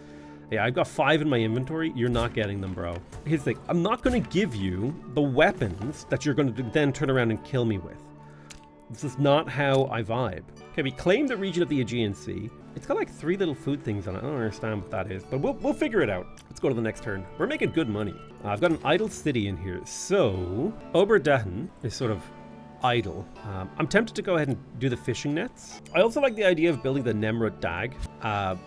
Yeah, I've got 5 in my inventory. You're not getting them, bro. Here's the thing. I'm not going to give you the weapons that you're going to then turn around and kill me with. This is not how I vibe. Okay, we claim the region of the Aegean Sea. It's got like 3 little food things on it. I don't understand what that is, but we'll figure it out. Let's go to the next turn. We're making good money. I've got an idle city in here. So, Oberdachen is sort of idle. I'm tempted to go ahead and do the fishing nets. I also like the idea of building the Nemrut Dag. And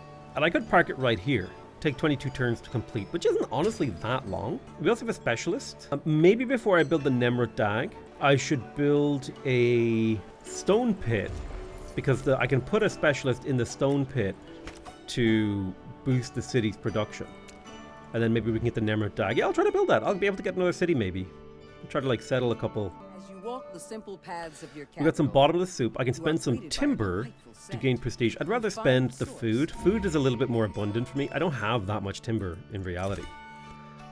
I could park it right here. Take 22 turns to complete, which isn't honestly that long. We also have a specialist. Maybe before I build the Nemrut Dag, I should build a stone pit, because I can put a specialist in the stone pit to boost the city's production. And then maybe we can get the Nemrut Dag. Yeah, I'll try to build that. I'll be able to get another city maybe. I'll try to like settle a couple. As you walk the simple paths of your we got some bottomless soup. I can spend some timber to gain prestige. I'd rather spend the food. Food is a little bit more abundant for me. I don't have that much timber in reality.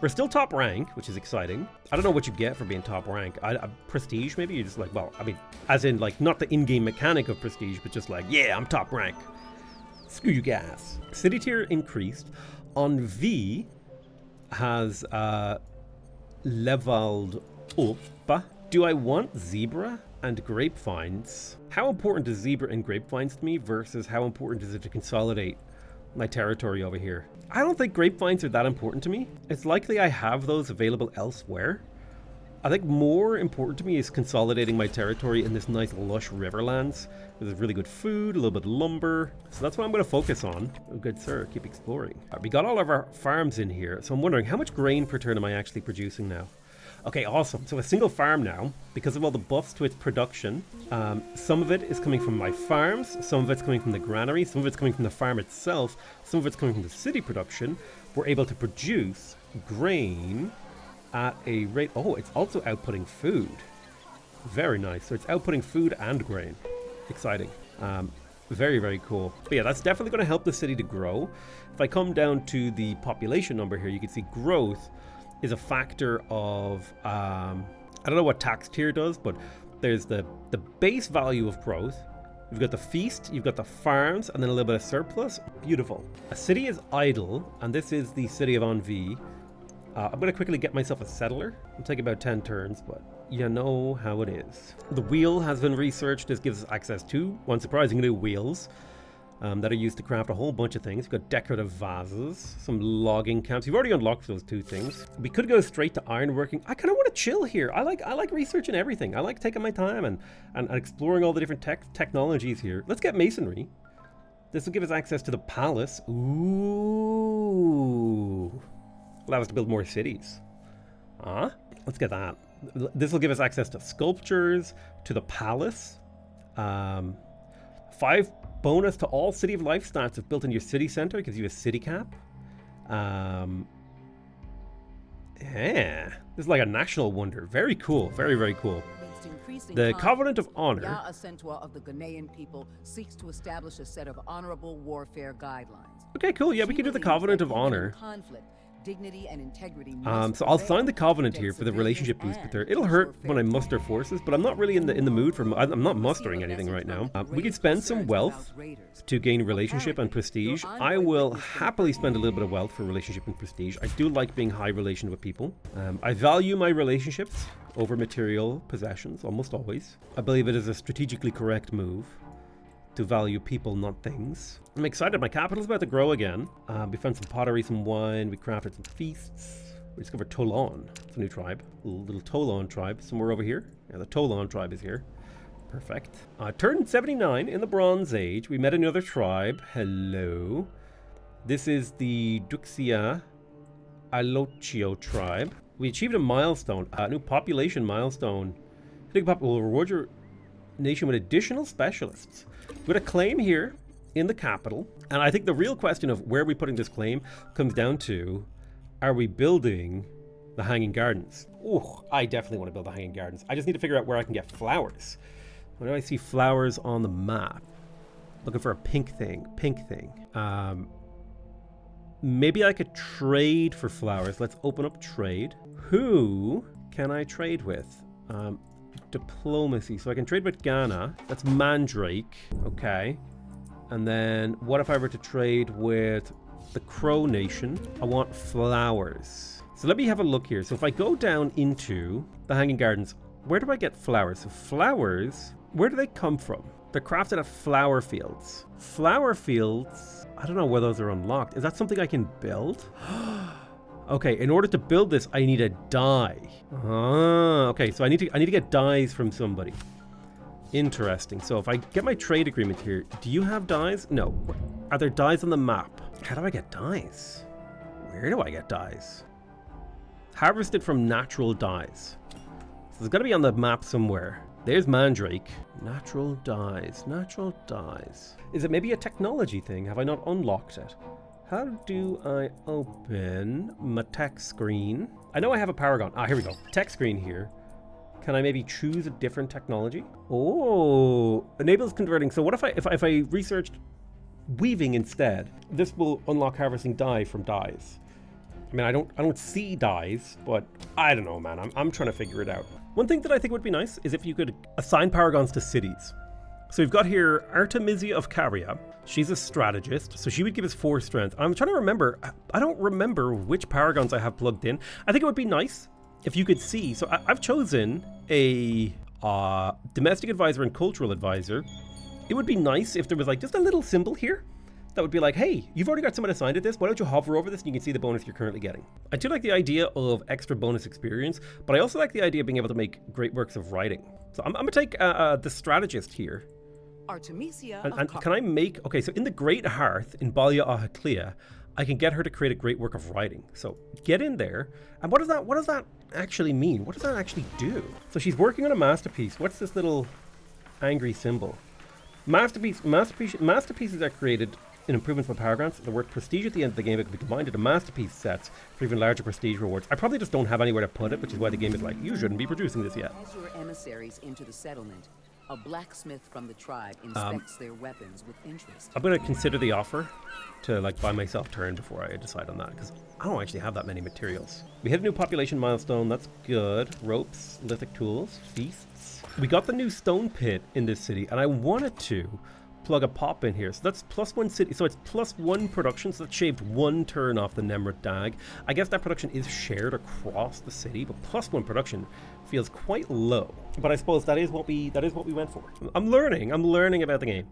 We're still top rank, which is exciting. I don't know what you get for being top rank. Prestige, maybe? You're just like, well, I mean, as in, like, not the in-game mechanic of prestige, but just like, yeah, I'm top rank. Screw you guys. City tier increased. On V has leveled up. Do I want zebra and grapevines? How important is zebra and grapevines to me versus how important is it to consolidate my territory over here. I don't think grapevines are that important to me. It's likely I have those available elsewhere. I think more important to me is consolidating my territory in this nice lush riverlands. There's really good food, a little bit of lumber. So that's what I'm going to focus on. Oh, good sir, keep exploring. We got all of our farms in here. So I'm wondering, how much grain per turn am I actually producing now? Okay, awesome. So a single farm now, because of all the buffs to its production, some of it is coming from my farms, some of it's coming from the granary, some of it's coming from the farm itself, some of it's coming from the city production. We're able to produce grain at a rate... Oh, it's also outputting food. Very nice. So it's outputting food and grain. Exciting. Very, very cool. But yeah, that's definitely going to help the city to grow. If I come down to the population number here, you can see growth is a factor of... I don't know what tax tier does, but there's the base value of growth. You've got the feast, you've got the farms, and then a little bit of surplus. Beautiful. A city is idle, and this is the city of Envie. I'm going to quickly get myself a settler. It'll take about 10 turns, but you know how it is. The wheel has been researched. This gives us access to, unsurprisingly, new wheels that are used to craft a whole bunch of things. We've got decorative vases, some logging camps. You've already unlocked those 2 things. We could go straight to ironworking. I kind of want to chill here. I like researching everything. I like taking my time and exploring all the different technologies here. Let's get masonry. This will give us access to the palace. Ooh. Allow us to build more cities. Let's get that. This will give us access to sculptures, to the palace. 5 bonus to all City of Life stats if built in your city center. It gives you a city cap. Yeah, this is like a national wonder. Very cool. Very, very cool. The Covenant of Honor. A centaur of the Ghanaian people seeks to establish a set of honorable warfare guidelines. Okay, cool. Yeah, we can do the Covenant of Honor. Conflict, dignity and integrity. So I'll sign the Covenant here for the relationship boost, but it'll hurt when I muster forces, but I'm not really in the mood for... I'm not mustering anything right now. We could spend some wealth to gain relationship and prestige. I will happily spend a little bit of wealth for relationship and prestige. I do like being high relation with people. I value my relationships over material possessions, almost always. I believe it is a strategically correct move to value people, not things. I'm excited. My capital's about to grow again. We found some pottery, some wine. We crafted some feasts. We discovered Toulon. It's a new tribe. A little Toulon tribe somewhere over here. Yeah, the Toulon tribe is here. Perfect. Turn 79 in the Bronze Age. We met another tribe. Hello. This is the Duxia Alochio tribe. We achieved a milestone, a new population milestone. Will reward your nation with additional specialists. We've got a claim here in the capital, and I think the real question of where are we putting this claim comes down to, are we building the Hanging Gardens? Oh, I definitely want to build the Hanging Gardens. I just need to figure out where I can get flowers. Where do I see flowers on the map? Looking for a pink thing. Maybe I could trade for flowers. Let's open up trade. Who can I trade with? Diplomacy. So I can trade with Ghana. That's Mandrake. Okay. And then what if I were to trade with the Crow Nation? I want flowers. So let me have a look here. So if I go down into the Hanging Gardens, where do I get flowers? So flowers, where do they come from? They're crafted at flower fields. Flower fields, I don't know where those are unlocked. Is that something I can build? Okay, in order to build this, I need a dye. Okay, so I need to get dyes from somebody. Interesting. So if I get my trade agreement here, do you have dyes? No. Are there dyes on the map? How do I get dyes? Where do I get dyes? Harvested from natural dyes. So there's got to be on the map somewhere. There's Mandrake. Natural dyes. Natural dyes. Is it maybe a technology thing? Have I not unlocked it? How do I open my tech screen? I know I have a Paragon. Here we go. Tech screen here. Can I maybe choose a different technology? Oh, enables converting. So what if I researched weaving instead? This will unlock harvesting dye from dyes. I mean, I don't see dyes, but I don't know, man. I'm trying to figure it out. One thing that I think would be nice is if you could assign Paragons to cities. So we've got here Artemisia of Caria. She's a strategist, so she would give us 4 strength. I'm trying to remember. I don't remember which Paragons I have plugged in. I think it would be nice if you could see. So I've chosen a domestic advisor and cultural advisor. It would be nice if there was like just a little symbol here that would be like, hey, you've already got someone assigned to this, why don't you hover over this and you can see the bonus you're currently getting. I do like the idea of extra bonus experience, but I also like the idea of being able to make great works of writing. So I'm going to take the strategist here. Artemisia And can I make, okay, so in the Great Hearth in Balia Ahaclea, I can get her to create a great work of writing. So get in there. And what does that actually mean? What does that actually do? So she's working on a masterpiece. What's this little angry symbol? Masterpieces are created in improvements for power grants. The word prestige at the end of the game, it can be combined into masterpiece sets for even larger prestige rewards. I probably just don't have anywhere to put it, which is why the game is like, you shouldn't be producing this yet. As your emissaries into the settlement, a blacksmith from the tribe inspects their weapons with interest. I'm going to consider the offer to like buy myself turn before I decide on that, because I don't actually have that many materials. We hit a new population milestone. That's good. Ropes, lithic tools, feasts. We got the new stone pit in this city, and I wanted to plug a pop in here. So that's +1 city. So it's +1 production. So that shaved 1 turn off the Nemrut Dag. I guess that production is shared across the city, but +1 production feels quite low. But I suppose that is what we went for. I'm learning about the game.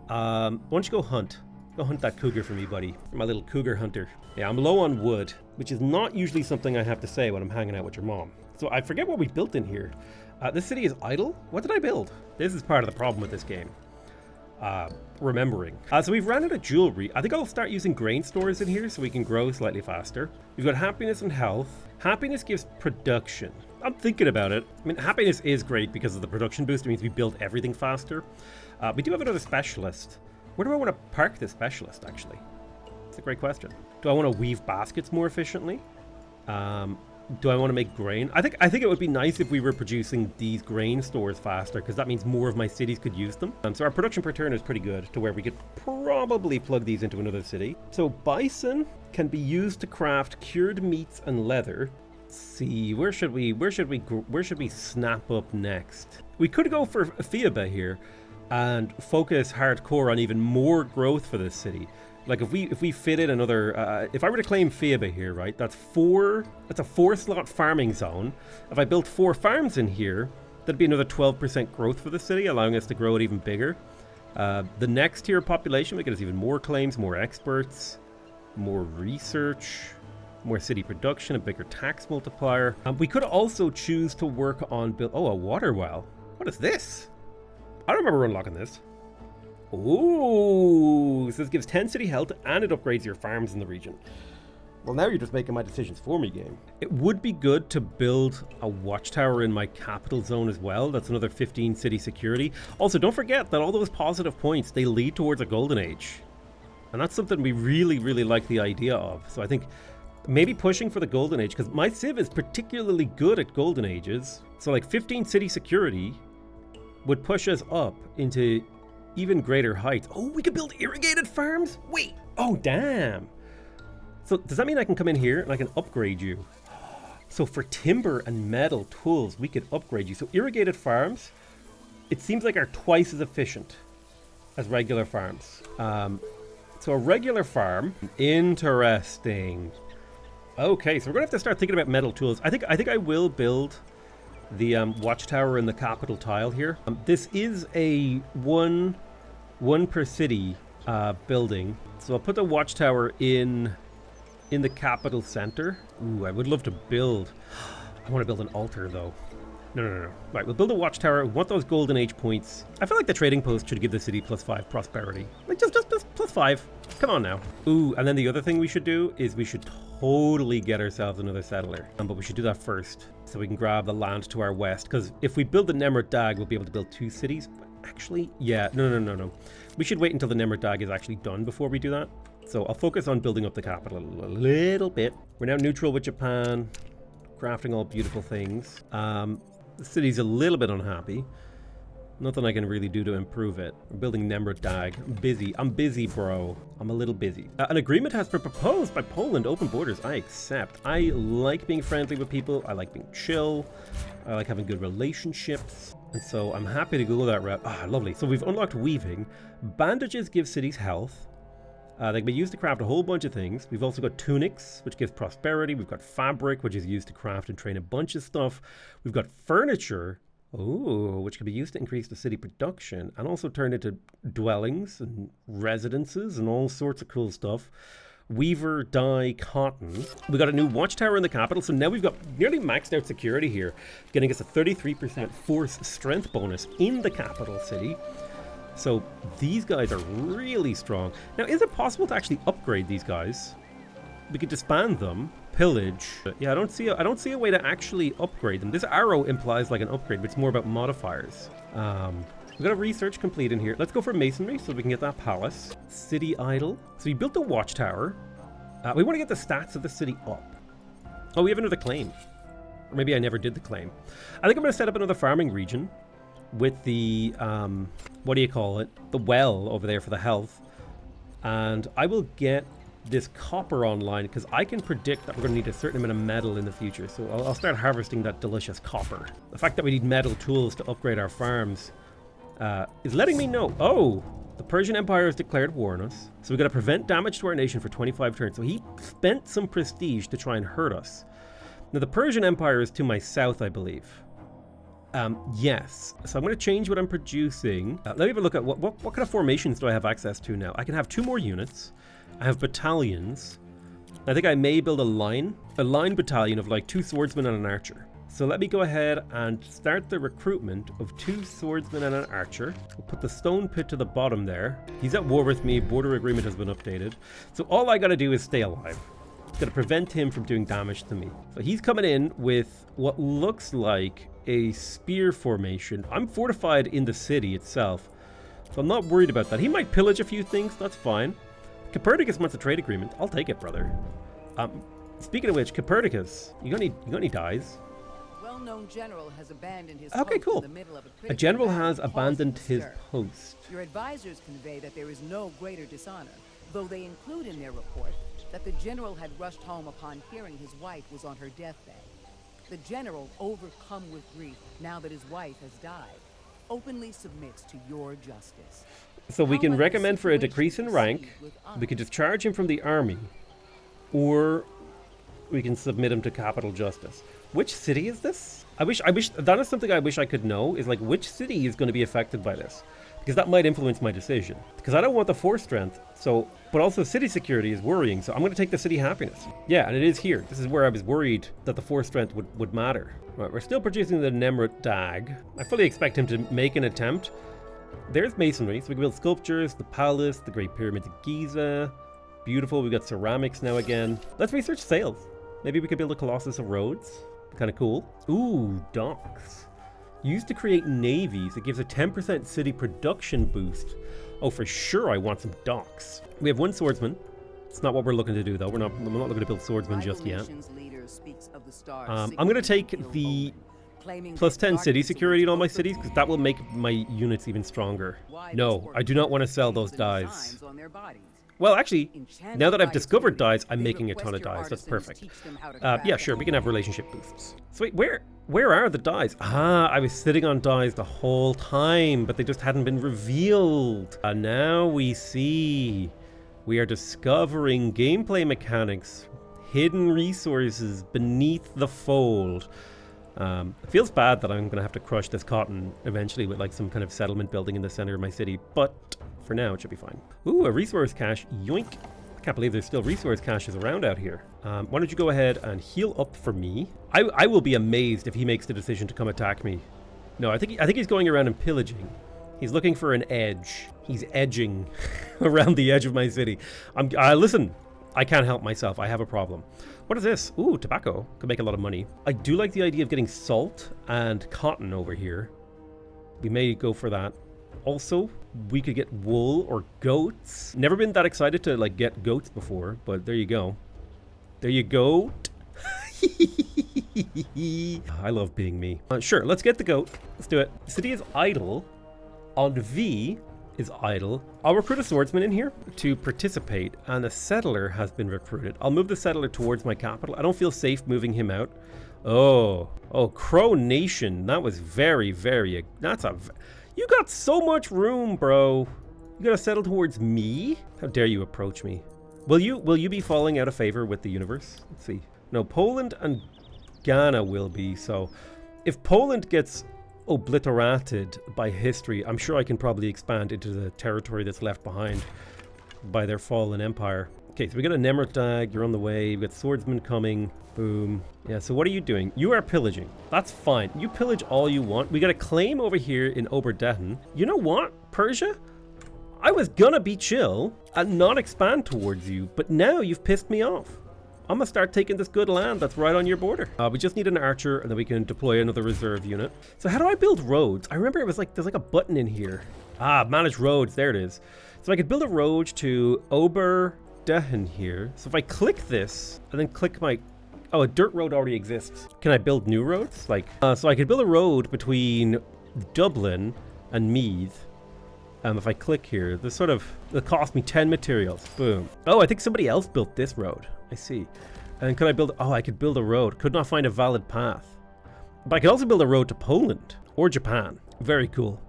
Why don't you go hunt? Go hunt that cougar for me, buddy. My little cougar hunter. Yeah, I'm low on wood, which is not usually something I have to say when I'm hanging out with your mom. So I forget what we built in here. This city is idle? What did I build? This is part of the problem with this game. Remembering. So we've ran out of jewelry. I think I'll start using grain stores in here so we can grow slightly faster. We've got happiness and health. Happiness gives production. I'm thinking about it. I mean, happiness is great because of the production boost. It means we build everything faster. We do have another specialist. Where do I want to park this specialist, actually? That's a great question. Do I want to weave baskets more efficiently? Do I want to make grain? I think it would be nice if we were producing these grain stores faster, because that means more of my cities could use them. So our production per turn is pretty good to where we could probably plug these into another city. So bison can be used to craft cured meats and leather. Let's see, where should we snap up next? We could go for Phoebe here and focus hardcore on even more growth for this city. Like if we fit in another, if I were to claim Phoebe here, right, that's a 4-slot farming zone. If I built 4 farms in here, that'd be another 12% growth for the city, allowing us to grow it even bigger. The next tier of population would get us even more claims, more experts, more research, more city production, a bigger tax multiplier. We could also choose to work on a water well. What is this? I don't remember unlocking this. Ooh, so this gives 10 city health and it upgrades your farms in the region. Well, now you're just making my decisions for me, game. It would be good to build a watchtower in my capital zone as well. That's another 15 city security. Also, don't forget that all those positive points, they lead towards a golden age. And that's something we really, really like the idea of. So I think maybe pushing for the golden age, because my civ is particularly good at golden ages. So like 15 city security would push us up into even greater heights. Oh, we could build irrigated farms? Wait. Oh, damn. So does that mean I can come in here and I can upgrade you? So for timber and metal tools, we could upgrade you. So irrigated farms, it seems like are twice as efficient as regular farms. So a regular farm, interesting. Okay, so we're gonna have to start thinking about metal tools. I think I will build the watchtower in the capital tile here. This is a one per city building. So I'll put the watchtower in the capital center. Ooh, I would love to build. I want to build an altar though. No. Right, we'll build a watchtower. We want those golden age points. I feel like the trading post should give the city +5 prosperity. Like just +5. Come on now. Ooh, and then the other thing we should do is we should totally get ourselves another settler. But we should do that first so we can grab the land to our west. Because if we build the Nemrut Dag, we'll be able to build 2 cities. But actually, yeah, no. We should wait until the Nemrut Dag is actually done before we do that. So I'll focus on building up the capital a little bit. We're now neutral with Japan, crafting all beautiful things. The city's a little bit unhappy. Nothing I can really do to improve it. We're building Nemrut Dag. I'm busy, bro. I'm a little busy. An agreement has been proposed by Poland. Open borders. I accept. I like being friendly with people. I like being chill. I like having good relationships. And so I'm happy to go that route. Ah, lovely. So we've unlocked weaving. Bandages give cities health. They can be used to craft a whole bunch of things. We've also got tunics, which gives prosperity. We've got fabric, which is used to craft and train a bunch of stuff. We've got furniture, Oh, which can be used to increase the city production and also turn into dwellings and residences and all sorts of cool stuff. Weaver, dye, cotton. We got a new watchtower in the capital, so now we've got nearly maxed out security here, getting us a 33% force strength bonus in the capital city. So these guys are really strong. Now, is it possible to actually upgrade these guys? We could disband them, pillage. Yeah, I don't see a way to actually upgrade them. This arrow implies like an upgrade, but it's more about modifiers. We've got a research complete in here. Let's go for masonry so we can get that palace. City idle. So we built the watchtower. We want to get the stats of the city up. Oh, we have another claim. Or maybe I never did the claim. I think I'm going to set up another farming region with the, what do you call it? The well over there for the health. And I will get this copper online because I can predict that we're going to need a certain amount of metal in the future. So I'll start harvesting that delicious copper. The fact that we need metal tools to upgrade our farms is letting me know. Oh, the Persian Empire has declared war on us. So we've got to prevent damage to our nation for 25 turns. So he spent some prestige to try and hurt us. Now the Persian Empire is to my south, I believe. Yes. So I'm going to change what I'm producing. Let me have a look at what kind of formations do I have access to now. I can have 2 more units. I have battalions. I think I may build a line battalion of like 2 swordsmen and an archer. So let me go ahead and start the recruitment of 2 swordsmen and an archer. We'll put the stone pit to the bottom there. He's at war with me. Border agreement has been updated. So all I got to do is stay alive. Got to prevent him from doing damage to me. So he's coming in with what looks like a spear formation. I'm fortified in the city itself, so I'm not worried about that. He might pillage a few things. That's fine. Copernicus wants a trade agreement. I'll take it, brother. Speaking of which, Copernicus, you got any dies? Well-known general has abandoned his Okay, post cool. in the middle of A general has causing abandoned a his stir. post. Your advisors convey that there is no greater dishonor, though they include in their report that the general had rushed home upon hearing his wife was on her deathbed. The general, overcome with grief now that his wife has died, openly submits to your justice. So we can However, recommend for a situation decrease in rank. proceeds with honor. We could discharge him from the army, or we can submit him to capital justice. Which city is this? I wish that is something I wish I could know, is like which city is going to be affected by this, because that might influence my decision. Because I don't want the force strength, so, but also city security is worrying, so I'm going to take the city happiness. Yeah, and it is here. This is where I was worried that the force strength would matter. Right, we're still producing the Nemrut Dag. I fully expect him to make an attempt. There's masonry, so we can build sculptures, the palace, the Great Pyramids of Giza. Beautiful, we've got ceramics now again. Let's research sales. Maybe we could build a Colossus of Rhodes. Kind of cool. Ooh, docks. Used to create navies. It gives a 10% city production boost. Oh, for sure I want some docks. We have 1 swordsman. It's not what we're looking to do, though. We're not looking to build swordsmen just yet. I'm going to take the plus 10 city security in all my cities, because that will make my units even stronger. No, I do not want to sell those dyes. Well, actually, now that I've discovered dyes, I'm making a ton of dyes. That's perfect. Yeah, sure, we can have relationship boosts. So wait, where are the dyes? Ah, I was sitting on dyes the whole time, but they just hadn't been revealed. And now we see. We are discovering gameplay mechanics, hidden resources beneath the fold. It feels bad that I'm going to have to crush this cotton eventually with like some kind of settlement building in the center of my city, but for now it should be fine. Ooh, a resource cache. Yoink. I can't believe there's still resource caches around out here. Why don't you go ahead and heal up for me? I will be amazed if he makes the decision to come attack me. No, I think he's going around and pillaging. He's looking for an edge. He's edging around the edge of my city. Listen, I can't help myself. I have a problem. What is this? Ooh, tobacco. Could make a lot of money. I do like the idea of getting salt and cotton over here. We may go for that. Also, we could get wool or goats. Never been that excited to like get goats before, but there you go. There you go. I love being me. Sure, let's get the goat. Let's do it. The city is idle. On V is idle. I'll recruit a swordsman in here to participate, and a settler has been recruited. I'll move the settler towards my capital. I don't feel safe moving him out. Oh, Crow Nation. That was very, very. You got so much room, bro. You gotta settle towards me? How dare you approach me? Will you be falling out of favor with the universe? Let's see. No, Poland and Ghana will be. So, if Poland gets obliterated by history. I'm sure I can probably expand into the territory that's left behind by their fallen empire. Okay, so we got a Nemrutag, you're on the way, we got swordsmen coming, boom. Yeah, so what are you doing? You are pillaging. That's fine. You pillage all you want. We got a claim over here in Oberdetten. You know what, Persia? I was gonna be chill and not expand towards you, but now you've pissed me off. I'm gonna start taking this good land that's right on your border. We just need an archer and then we can deploy another reserve unit. So how do I build roads? I remember it was like, there's like a button in here. Manage roads, there it is. So I could build a road to Oberdetten here. So if I click this and then click my, oh, a dirt road already exists. Can I build new roads? Like, so I could build a road between Dublin and Meath. If I click here, this sort of, it'll cost me 10 materials. Boom. Oh, I think somebody else built this road. I see. And could I build, oh, I could build a road. Could not find a valid path. But I could also build a road to Poland or Japan. Very cool.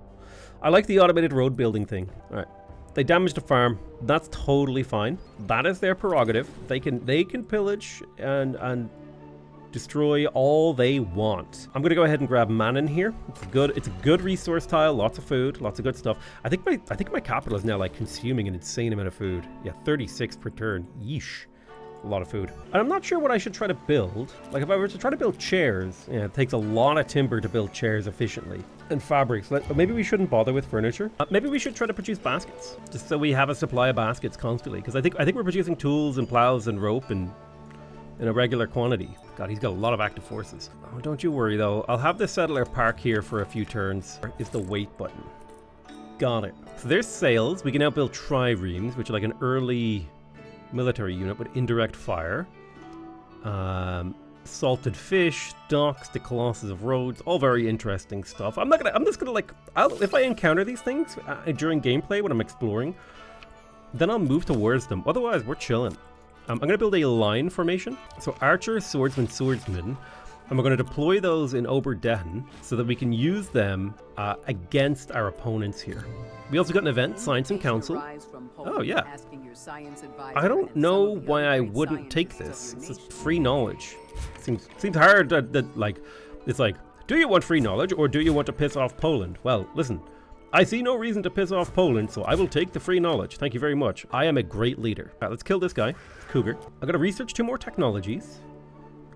I like the automated road building thing. All right. They damaged a farm. That's totally fine. That is their prerogative. They can pillage and destroy all they want. I'm gonna go ahead and grab Manon here. It's a good resource tile, lots of food, lots of good stuff. I think my capital is now like consuming an insane amount of food. Yeah, 36 per turn. Yeesh. A lot of food. And I'm not sure what I should try to build. Like if I were to try to build chairs, yeah, it takes a lot of timber to build chairs efficiently. And fabrics. Maybe we shouldn't bother with furniture. Maybe we should try to produce baskets, just so we have a supply of baskets constantly. Because I think we're producing tools and plows and rope and in a regular quantity. God, he's got a lot of active forces. Oh, don't you worry though. I'll have the settler park here for a few turns. Where is the wait button? Got it. So there's sails. We can now build triremes, which are like an early military unit with indirect fire. Salted fish, docks, the Colossus of Rhodes, all very interesting stuff. I'm just gonna like, if I encounter these things during gameplay when I'm exploring, then I'll move towards them. Otherwise, we're chilling. I'm gonna build a line formation. So archer, swordsman, swordsman. And we're going to deploy those in Oberdetten so that we can use them against our opponents here. We also got an event, Science and Council. Oh yeah. I don't know why I wouldn't take this. It's just free knowledge. Seems hard that like, it's like, do you want free knowledge or do you want to piss off Poland? Well, listen, I see no reason to piss off Poland, so I will take the free knowledge. Thank you very much. I am a great leader. All right, let's kill this guy, Cougar. I got to research 2 more technologies.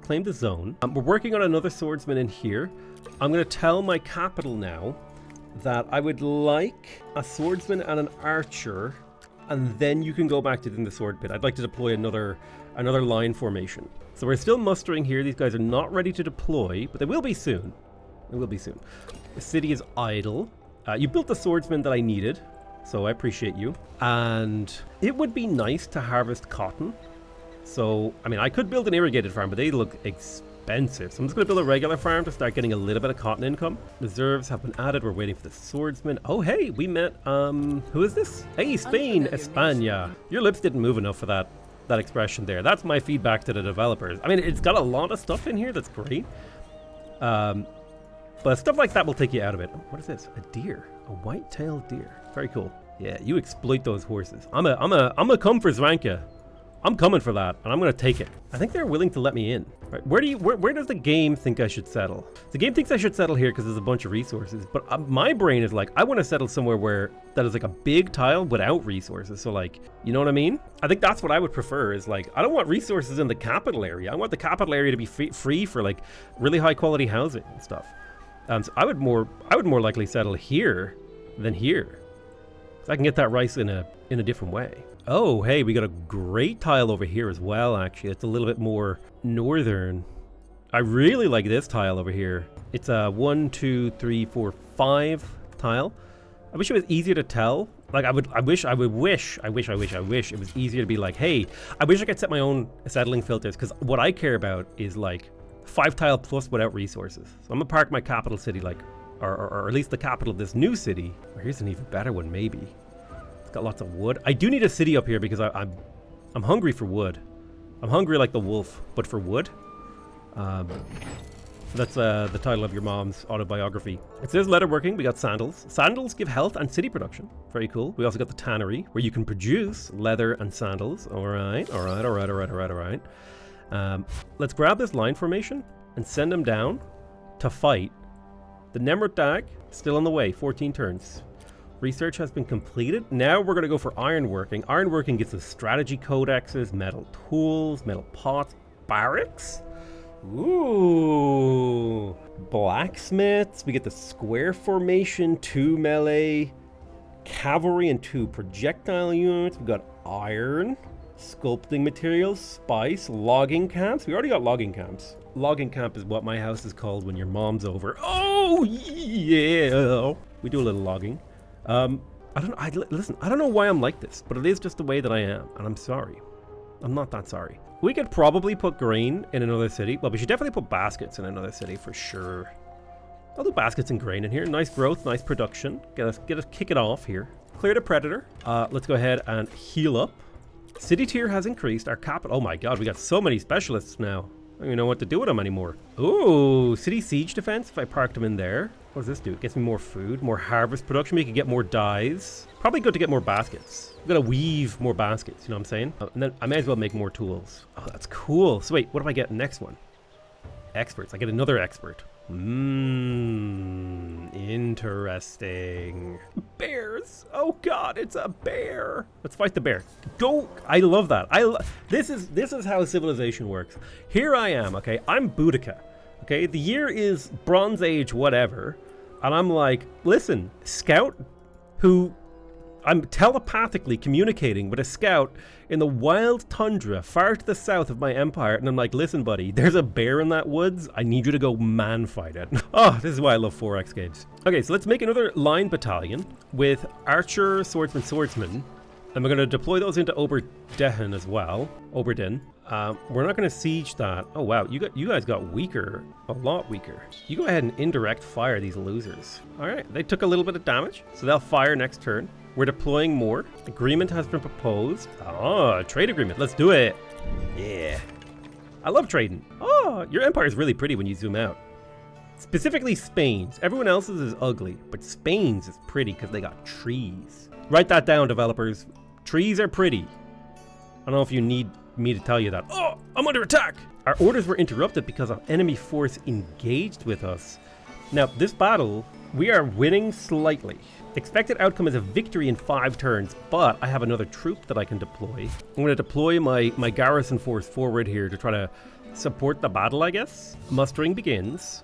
Claim the zone. We're working on another swordsman in here. I'm going to tell my capital now that I would like a swordsman and an archer, and then you can go back to the sword pit. I'd like to deploy another line formation. So we're still mustering here. These guys are not ready to deploy, but they will be soon. They will be soon. The city is idle. You built the swordsman that I needed, so I appreciate you. And it would be nice to harvest cotton. So, I mean, I could build an irrigated farm, but they look expensive. So I'm just going to build a regular farm to start getting a little bit of cotton income. Reserves have been added. We're waiting for the swordsman. Oh, hey, we met, who is this? Hey, Spain, España. Your lips didn't move enough for that expression there. That's my feedback to the developers. I mean, it's got a lot of stuff in here that's great. But stuff like that will take you out of it. What is this? A deer. A white-tailed deer. Very cool. Yeah, you exploit those horses. I'm a come for Zvanka. I'm coming for that, and I'm going to take it. I think they're willing to let me in. Right, where does the game think I should settle? The game thinks I should settle here because there's a bunch of resources, but my brain is like, I want to settle somewhere where that is like a big tile without resources. So like, you know what I mean? I think that's what I would prefer is like, I don't want resources in the capital area. I want the capital area to be free for like really high quality housing and stuff. So I would more likely settle here than here. So I can get that rice in a different way. Oh, hey, we got a great tile over here as well, actually. It's a little bit more northern. I really like this tile over here. It's a 1, 2, 3, 4, 5 tile. I wish it was easier to tell. Like, I wish it was easier to be like, hey, I wish I could set my own settling filters, because what I care about is like 5 tile plus without resources. So I'm gonna park my capital city, like, or at least the capital of this new city. Or here's an even better one, maybe. Got lots of wood. I do need a city up here because I'm hungry for wood. I'm hungry like the wolf, but for wood. That's the title of your mom's autobiography. It says leatherworking. We got sandals. Sandals give health and city production. Very cool. We also got the tannery where you can produce leather and sandals. All right. Let's grab this line formation and send them down to fight The Nemrutdag, still on the way, 14 turns. Research has been completed. Now we're going to go for ironworking. Ironworking gets us strategy codexes, metal tools, metal pots, barracks. Ooh. Blacksmiths. We get the square formation, 2 melee, cavalry, and 2 projectile units. We've got iron, sculpting materials, spice, logging camps. We already got logging camps. Logging camp is what my house is called when your mom's over. Oh, yeah. We do a little logging. Listen, I don't know why I'm like this, but it is just the way that I am, and I'm sorry. I'm not that sorry. We could probably put grain in another city. Well, we should definitely put baskets in another city for sure. I'll do baskets and grain in here. Nice growth, nice production. Get us kick it off here. Clear the predator. Let's go ahead and heal up. City tier has increased. Our capital. Oh my god, we got so many specialists now. I don't even know what to do with them anymore. Ooh, city siege defense. If I parked them in there. What does this do? It gets me more food, more harvest production. We can get more dyes. Probably good to get more baskets. We've got to weave more baskets, you know what I'm saying? And then I may as well make more tools. Oh, that's cool. So wait, what do I get next one? Experts. I get another expert. Interesting. Bears. Oh god, it's a bear. Let's fight the bear. Go. I love that. This is how civilization works. Here I am, okay? I'm Boudica. Okay? The year is Bronze Age whatever. And I'm like, listen, scout who I'm telepathically communicating with a scout in the wild tundra far to the south of my empire, and I'm like, listen buddy, there's a bear in that woods, I need you to go man fight it. Oh, this is why I love 4X games. Okay, so let's make another line battalion with archer, swordsman, and we're going to deploy those into Oberdehen as well. Oberdin. We're not going to siege that. Oh wow, you guys got weaker, a lot weaker. You go ahead and indirect fire these losers. All right, they took a little bit of damage, so they'll fire next turn. We're deploying more. Agreement has been proposed. Oh, trade agreement. Let's do it. Yeah. I love trading. Oh, your empire is really pretty when you zoom out. Specifically Spain's. Everyone else's is ugly, but Spain's is pretty because they got trees. Write that down, developers. Trees are pretty. I don't know if you need me to tell you that. Oh, I'm under attack. Our orders were interrupted because an enemy force engaged with us. Now, this battle, we are winning slightly. Expected outcome is a victory in 5 turns, but I have another troop that I can deploy. I'm going to deploy my garrison force forward here to try to support the battle, I guess. Mustering begins.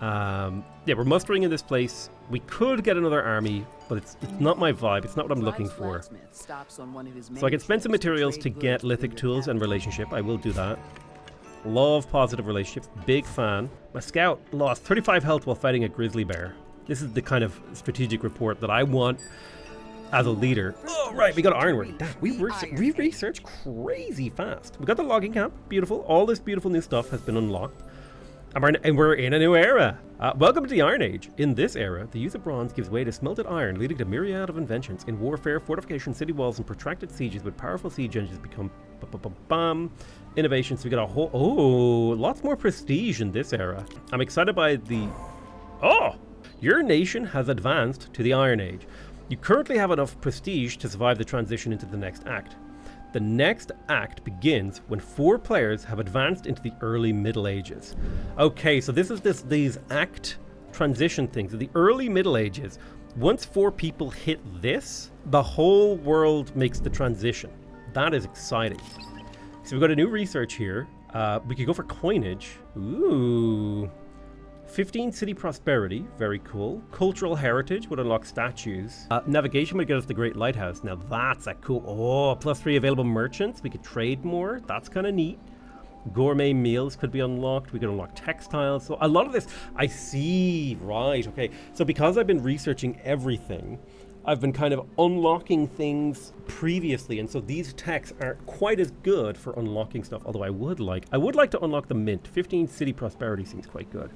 Yeah, we're mustering in this place. We could get another army, but it's not my vibe. It's not what I'm looking for. So I can spend some materials to get lithic tools and relationship. I will do that. Love positive relationships. Big fan. My scout lost 35 health while fighting a grizzly bear. This is the kind of strategic report that I want as a leader. Oh, right, we got ironworking. Damn, we research crazy fast. We got the logging camp. Beautiful. All this beautiful new stuff has been unlocked. And we're in a new era. Welcome to the Iron Age. In this era, the use of bronze gives way to smelted iron, leading to myriad of inventions. In warfare, fortification, city walls, and protracted sieges with powerful siege engines become innovations. We got a whole... Oh, lots more prestige in this era. I'm excited by the... Oh! Your nation has advanced to the Iron Age. You currently have enough prestige to survive the transition into the next act. The next act begins when 4 players have advanced into the early Middle Ages. Okay, so this is these act transition things. The early Middle Ages, once 4 people hit this, the whole world makes the transition. That is exciting. So we've got a new research here. We could go for coinage. Ooh. 15 city prosperity, very cool. Cultural heritage would unlock statues. Navigation would get us the Great Lighthouse. Now that's a cool... Oh, +3 available merchants. We could trade more. That's kind of neat. Gourmet meals could be unlocked. We could unlock textiles. So a lot of this, I see. Right, okay. So because I've been researching everything, I've been kind of unlocking things previously, and so these techs aren't quite as good for unlocking stuff, although I would like to unlock the mint. 15 city prosperity seems quite good.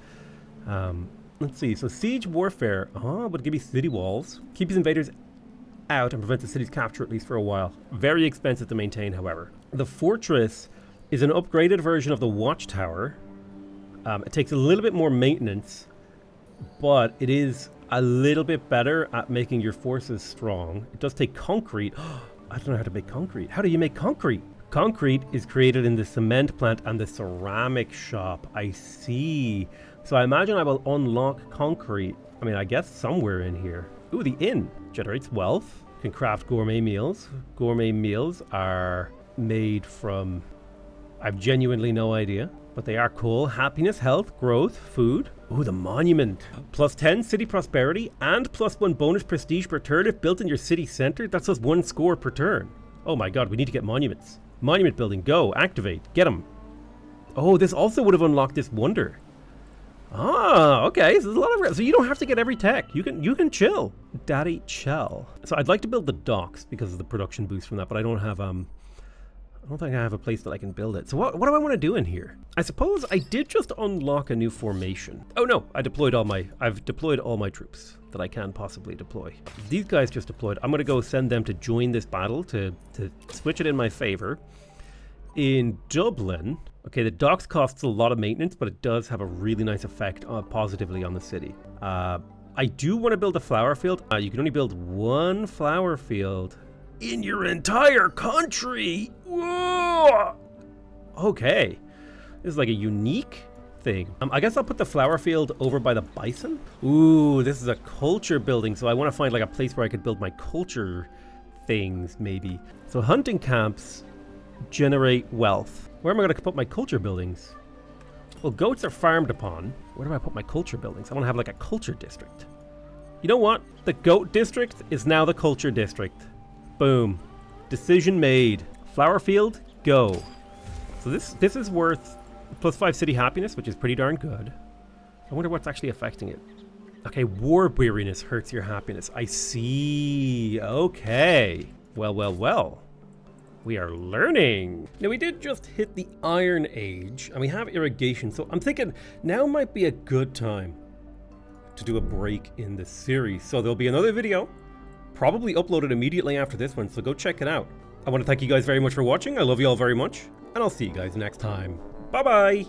Let's see, so siege warfare, would give me city walls, keeps invaders out and prevents the city's capture at least for a while. Very expensive to maintain, however. The fortress is an upgraded version of the watchtower. It takes a little bit more maintenance, but it is a little bit better at making your forces strong. It does take concrete. I don't know how to make concrete. How do you make concrete? Concrete is created in the cement plant and the ceramic shop. I see. So I imagine I will unlock concrete. I mean, I guess somewhere in here. Ooh, the inn generates wealth. Can craft gourmet meals. Gourmet meals are made from... I've genuinely no idea, but they are cool. Happiness, health, growth, food. Ooh, the monument. Plus 10 city prosperity and plus 1 bonus prestige per turn if built in your city center. That's just 1 score per turn. Oh my god, we need to get monuments. Monument building, go, activate, get them. Oh, this also would have unlocked this wonder. Ah, okay, so there's a lot of... So you don't have to get every tech. You can chill. Daddy chill. So I'd like to build the docks because of the production boost from that, but I don't have... I don't think I have a place that I can build it. So what do I want to do in here? I suppose I did just unlock a new formation. Oh no, I've deployed all my troops that I can possibly deploy. These guys just deployed. I'm going to go send them to join this battle to switch it in my favor. In Dublin, okay, the docks costs a lot of maintenance, but it does have a really nice effect positively on the city. I do want to build a flower field. You can only build 1 flower field in your entire country. Whoa! Okay, this is like a unique thing. I guess I'll put the flower field over by the bison. Ooh, this is a culture building, so I want to find like a place where I could build my culture things, maybe. So hunting camps generate wealth. Where am I going to put my culture buildings? Well, goats are farmed upon. Where do I put my culture buildings? I want to have like a culture district. You know what? The goat district is now the culture district. Boom. Decision made. Flower field, go. So this is worth plus 5 city happiness, which is pretty darn good. I wonder what's actually affecting it. Okay, war weariness hurts your happiness. I see. Okay. Well. We are learning. Now, we did just hit the Iron Age, and we have irrigation, so I'm thinking now might be a good time to do a break in this series. So there'll be another video, probably uploaded immediately after this one, so go check it out. I want to thank you guys very much for watching. I love you all very much, and I'll see you guys next time. Bye-bye!